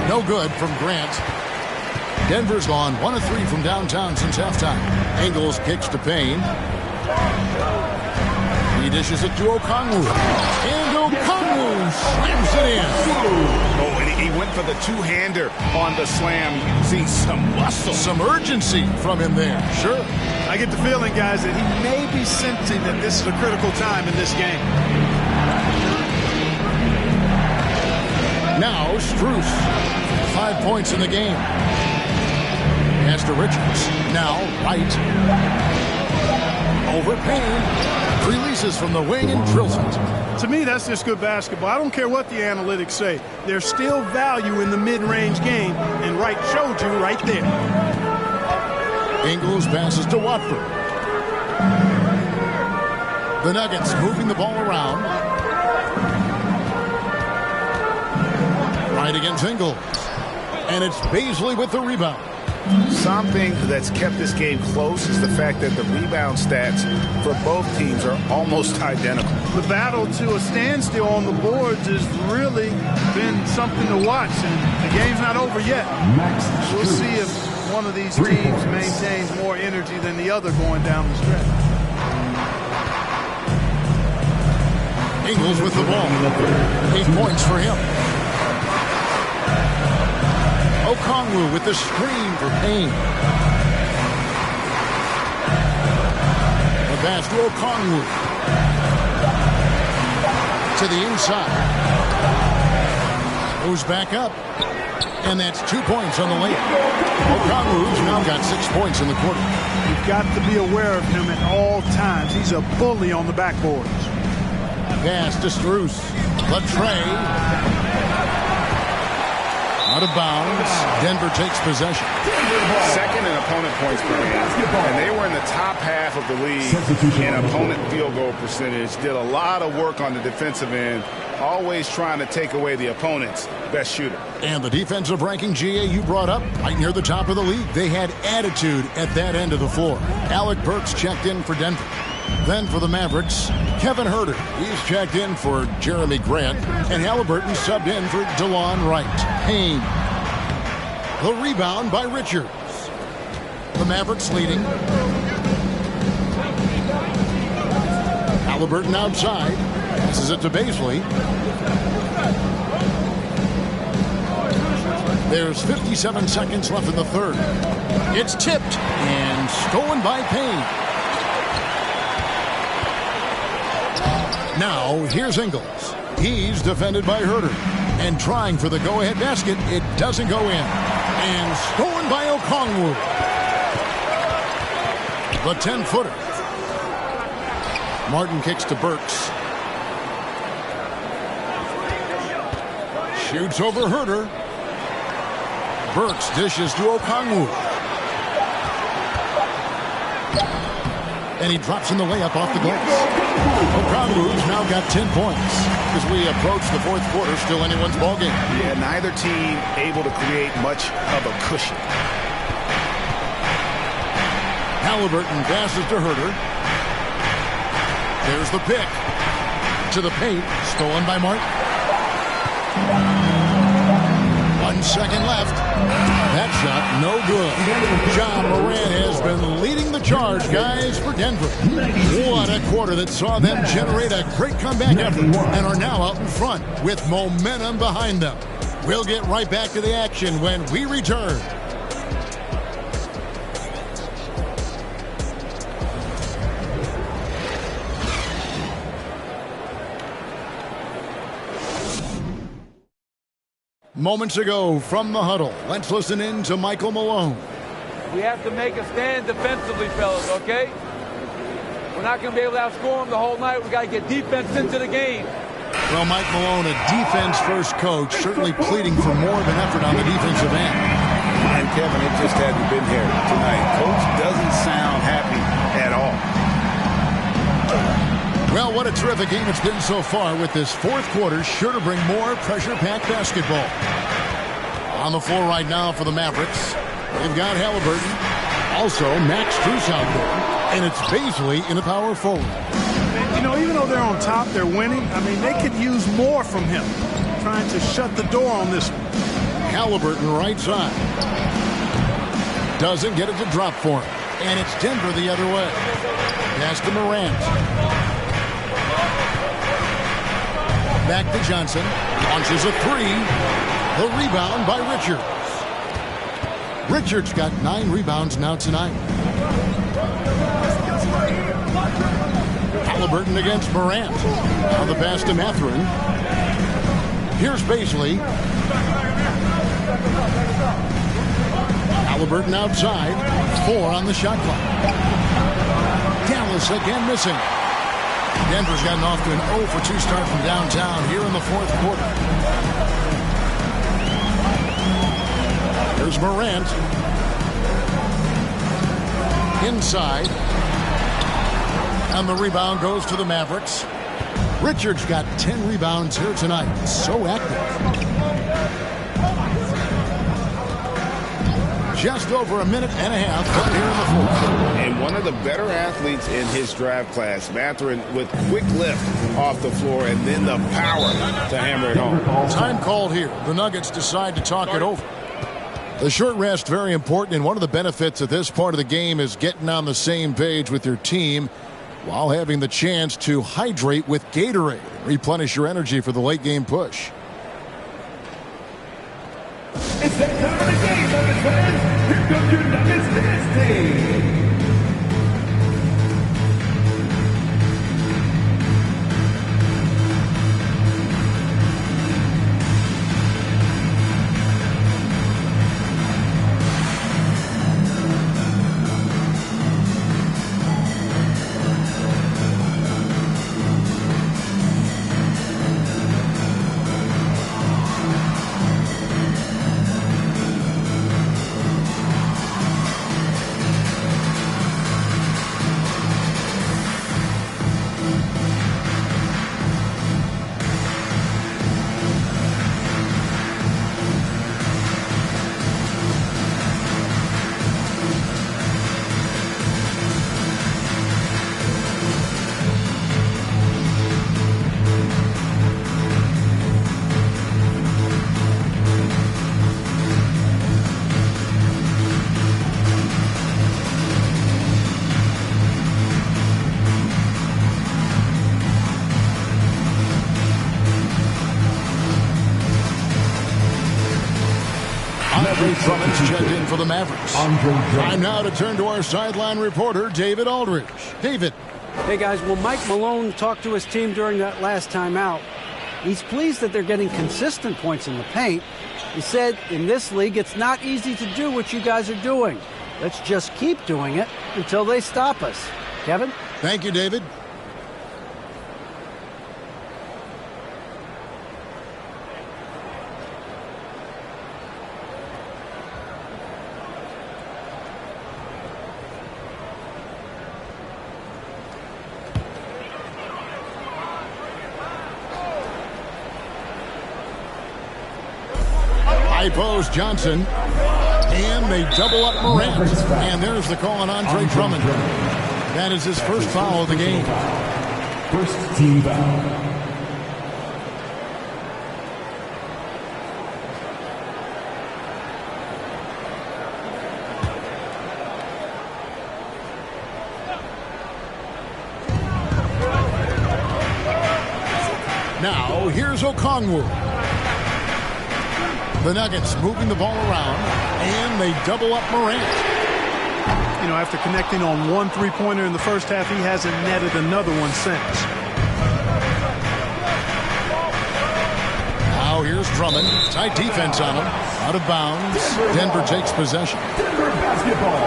No good from Grant. Denver's gone 1 of 3 from downtown since halftime. Ingles kicks to Payne. He dishes it to Okongwu. And Okongwu slams it in. Oh, and he went for the two-hander on the slam, using some muscle. Some urgency from him there. Sure. I get the feeling, guys, that he may be sensing that this is a critical time in this game. Now Strus. 5 points in the game. Pass to Richards. Now White. Over Payne. Releases from the wing and drills it. To me, that's just good basketball. I don't care what the analytics say. There's still value in the mid-range game, and Wright showed you right there. Ingles passes to Watford. The Nuggets moving the ball around. Right against Ingles. And it's Baisley with the rebound. Something that's kept this game close is the fact that the rebound stats for both teams are almost identical. The battle to a standstill on the boards has really been something to watch, and the game's not over yet. We'll see if one of these teams maintains more energy than the other going down the stretch. Ingles with the ball. 8 points for him. Okongwu with the screen for Payne. The pass to Okongwu. To the inside. Goes back up. And that's 2 points on the layup. Okongwu's now got 6 points in the quarter. You've got to be aware of him at all times. He's a bully on the backboards. Pass to Strus. Latre. Out of bounds. Denver takes possession. Second in opponent points per game. And they were in the top half of the league in opponent field goal percentage. Did a lot of work on the defensive end. Always trying to take away the opponent's best shooter. And the defensive ranking, GA, you brought up right near the top of the league. They had attitude at that end of the floor. Alec Burks checked in for Denver. Then for the Mavericks, Kevin Huerter. He's checked in for Jeremy Grant. And Halliburton subbed in for DeLon Wright. Payne. The rebound by Richards. The Mavericks leading. Halliburton outside. Passes it to Baisley. There's 57 seconds left in the third. It's tipped and stolen by Payne. Now, here's Ingles. He's defended by Huerter. And trying for the go-ahead basket, it doesn't go in. And stolen by Okongwu. The 10-footer. Martin kicks to Burks. Shoots over Huerter. Burks dishes to Okongwu. And he drops in the layup off the glass. Okongwu's now got 10 points. As we approach the fourth quarter, still anyone's ballgame. Yeah, neither team able to create much of a cushion. Halliburton passes to Huerter. There's the pick. To the paint. Stolen by Martin. 1 second left. That shot, no good. Ja Morant has been leading the charge, guys, for Denver. What a quarter that saw them generate a great comeback effort and are now out in front with momentum behind them. We'll get right back to the action when we return. Moments ago from the huddle, let's listen in to Michael Malone. We have to make a stand defensively, fellas, okay? We're not going to be able to outscore them the whole night. We got to get defense into the game. Well, Mike Malone, a defense-first coach, certainly pleading for more of an effort on the defensive end. And Kevin, it just hasn't been here tonight. Coach doesn't sound happy at all. Well, what a terrific game it's been so far, with this fourth quarter sure to bring more pressure-packed basketball. On the floor right now for the Mavericks, they've got Halliburton, also Max Strus out there, and it's Baisley in the power forward. You know, even though they're on top, they're winning. I mean, they could use more from him, trying to shut the door on this one. Halliburton right side. Doesn't get it to drop for him, and it's Denver the other way. Pass to Morant. Back to Johnson. Launches a three. The rebound by Richards. Richards got 9 rebounds now tonight. Halliburton against Morant. Now the pass to Mathurin. Here's Baisley. Halliburton outside. 4 on the shot clock. Dallas again missing. Denver's gotten off to an 0-for-2 start from downtown here in the fourth quarter. Here's Morant. Inside. And the rebound goes to the Mavericks. Richards got 10 rebounds here tonight. So active. Just over a minute and a half left here in the fourth. And one of the better athletes in his draft class, Mathurin, with quick lift off the floor and then the power to hammer it home. Time called here. The Nuggets decide to talk it over. The short rest, very important, and one of the benefits of this part of the game is getting on the same page with your team while having the chance to hydrate with Gatorade, replenish your energy for the late game push. It's that time of the game, my friends. Here comes your Nuggets dance team. Drummond's checked in for the Mavericks. Time now to turn to our sideline reporter, David Aldridge. David. Hey, guys, well, Mike Malone talked to his team during that last timeout. He's pleased that they're getting consistent points in the paint. He said, in this league, it's not easy to do what you guys are doing. Let's just keep doing it until they stop us. Kevin? Thank you, David. High post Johnson, and they double up Morant, and there's the call on Andre Drummond. That is his first foul of the game. First team foul. Now here's Okongwu. The Nuggets moving the ball around, and they double up Morant. You know, after connecting on one three-pointer in the first half, he hasn't netted another one since. Now here's Drummond. Tight defense on him. Out of bounds. Denver takes possession. Denver basketball.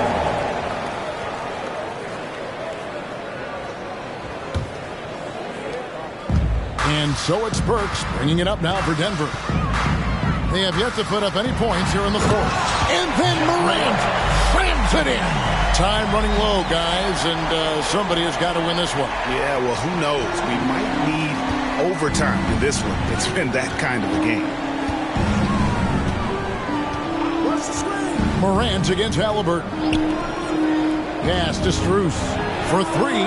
And so it's Burks bringing it up now for Denver. They have yet to put up any points here in the fourth. And then Morant slams it in. Time running low, guys, and somebody has got to win this one. Yeah, well, who knows? We might need overtime in this one. It's been that kind of a game. Where's the screen? Morant against Halliburton. Pass to Strus for three.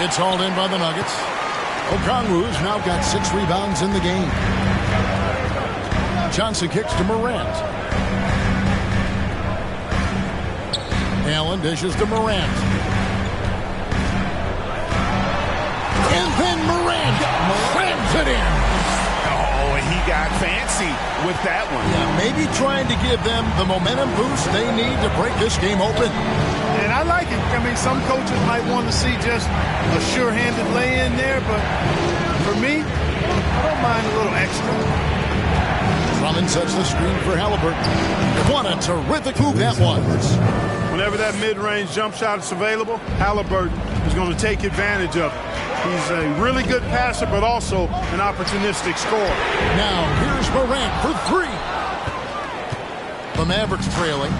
It's hauled in by the Nuggets. Okongwu's now got 6 rebounds in the game. Johnson kicks to Morant. Allen dishes to Morant. And then Morant slams it in. Oh, and he got fancy with that one. Yeah, maybe trying to give them the momentum boost they need to break this game open. And I like it. I mean, some coaches might want to see just a sure-handed lay-in there, but for me, I don't mind a little extra. Drummond sets the screen for Halliburton. What a terrific move that was. Whenever that mid-range jump shot is available, Halliburton is going to take advantage of it. He's a really good passer, but also an opportunistic scorer. Now, here's Morant for three. The Mavericks trailing.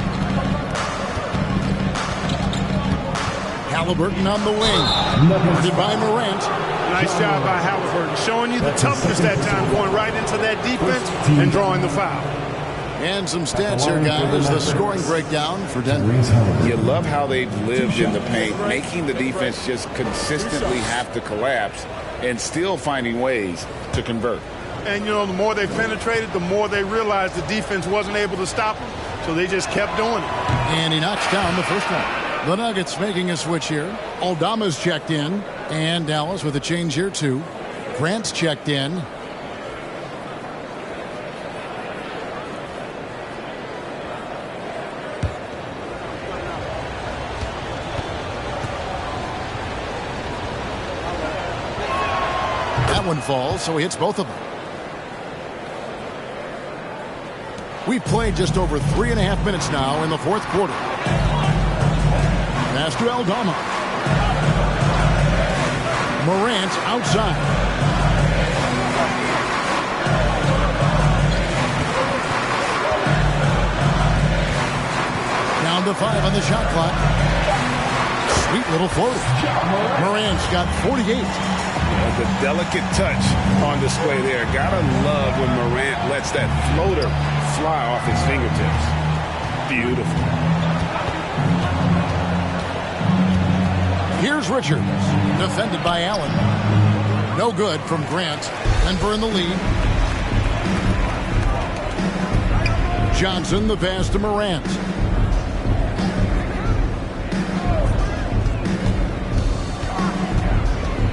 Halliburton on the wing. Guarded by Morant. Nice job by Halliburton, showing you the toughness that time, going right into that defense and drawing the foul. And some stats here, guys. The scoring breakdown for Denver. You love how they've lived in the paint, making the defense just consistently have to collapse and still finding ways to convert. And, you know, the more they penetrated, the more they realized the defense wasn't able to stop them. So they just kept doing it. And he knocks down the first one. The Nuggets making a switch here. Aldama's checked in. And Dallas with a change here, too. Grant's checked in. That one falls, so he hits both of them. We've played just over 3.5 minutes now in the fourth quarter. Pass to Aldama. Morant outside. Down to 5 on the shot clock. Sweet little floater. Morant's got 48. The delicate touch on display there. Gotta love when Morant lets that floater fly off his fingertips. Beautiful. Here's Richards, defended by Allen. No good from Grant. Denver in the lead. Johnson, the pass to Morant.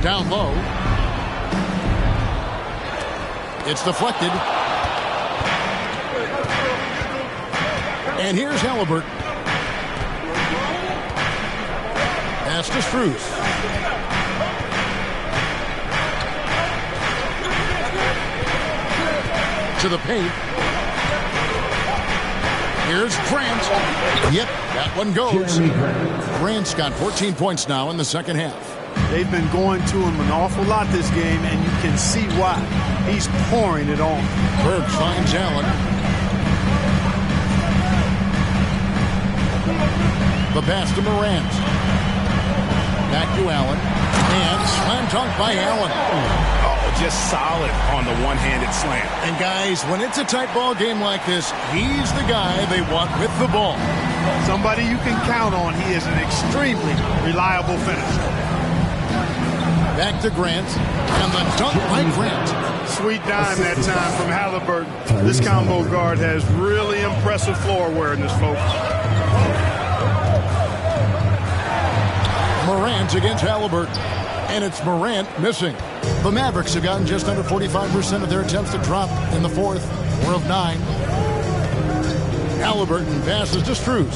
Down low. It's deflected. And here's Halliburton. Pass to Strus. To the paint. Here's Grant. Yep, that one goes. Grant's got 14 points now in the second half. They've been going to him an awful lot this game, and you can see why. He's pouring it on. Burks finds Allen. The pass to Morant. Back to Allen. And slam dunk by Allen. Oh, just solid on the one-handed slam. And guys, when it's a tight ball game like this, he's the guy they want with the ball. Somebody you can count on. He is an extremely reliable finisher. Back to Grant. And the dunk by Grant. Sweet dime that time from Halliburton. This combo guard has really impressive floor awareness, folks. Morant against Halliburton. And it's Morant missing. The Mavericks have gotten just under 45% of their attempts to drop in the fourth. 4 of 9. Halliburton passes to Strus.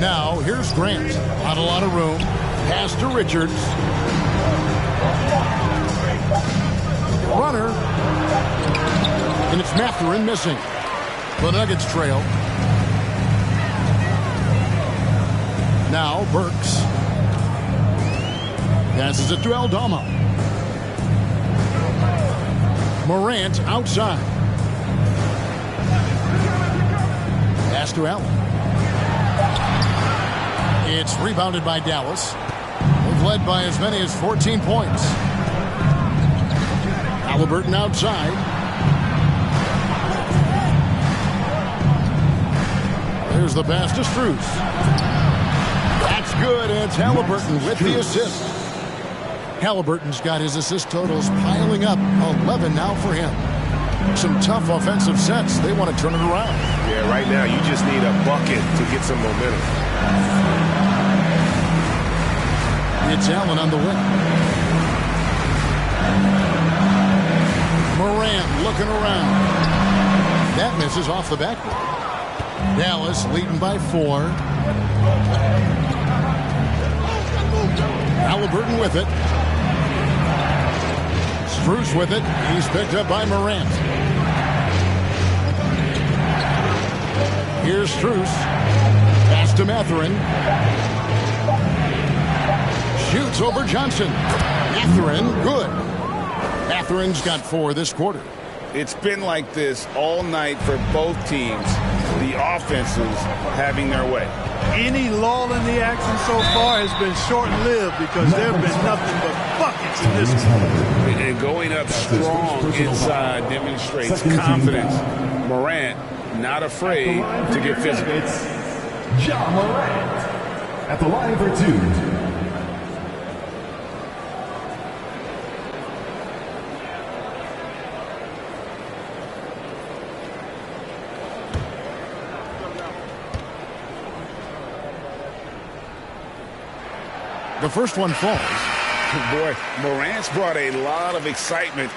Now, here's Grant. Not a lot of room. Pass to Richards. Runner. And it's Mathurin missing. The Nuggets trail. Now, Burks. Passes it to Aldama. Morant outside. Pass to Allen. It's rebounded by Dallas. They've led by as many as 14 points. Halliburton outside. There's the pass to Strus. That's good, and it's Halliburton with the assist. Halliburton's got his assist totals piling up. 11 now for him. Some tough offensive sets. They want to turn it around. Yeah, right now you just need a bucket to get some momentum. It's Allen on the wing. Morant looking around. That misses off the backboard. Dallas leading by 4. Halliburton with it. Strus with it. He's picked up by Morant. Here's Strus. Pass to Mathurin. Shoots over Johnson. Mathurin, good. Mathurin's got 4 this quarter. It's been like this all night for both teams. The offenses having their way. Any lull in the action so far has been short-lived because there have been nothing but buckets in this game. And going up strong inside demonstrates confidence. Morant not afraid to get physical. It's Ja Morant at the line for 2. The first one falls. Boy, Morant's brought a lot of excitement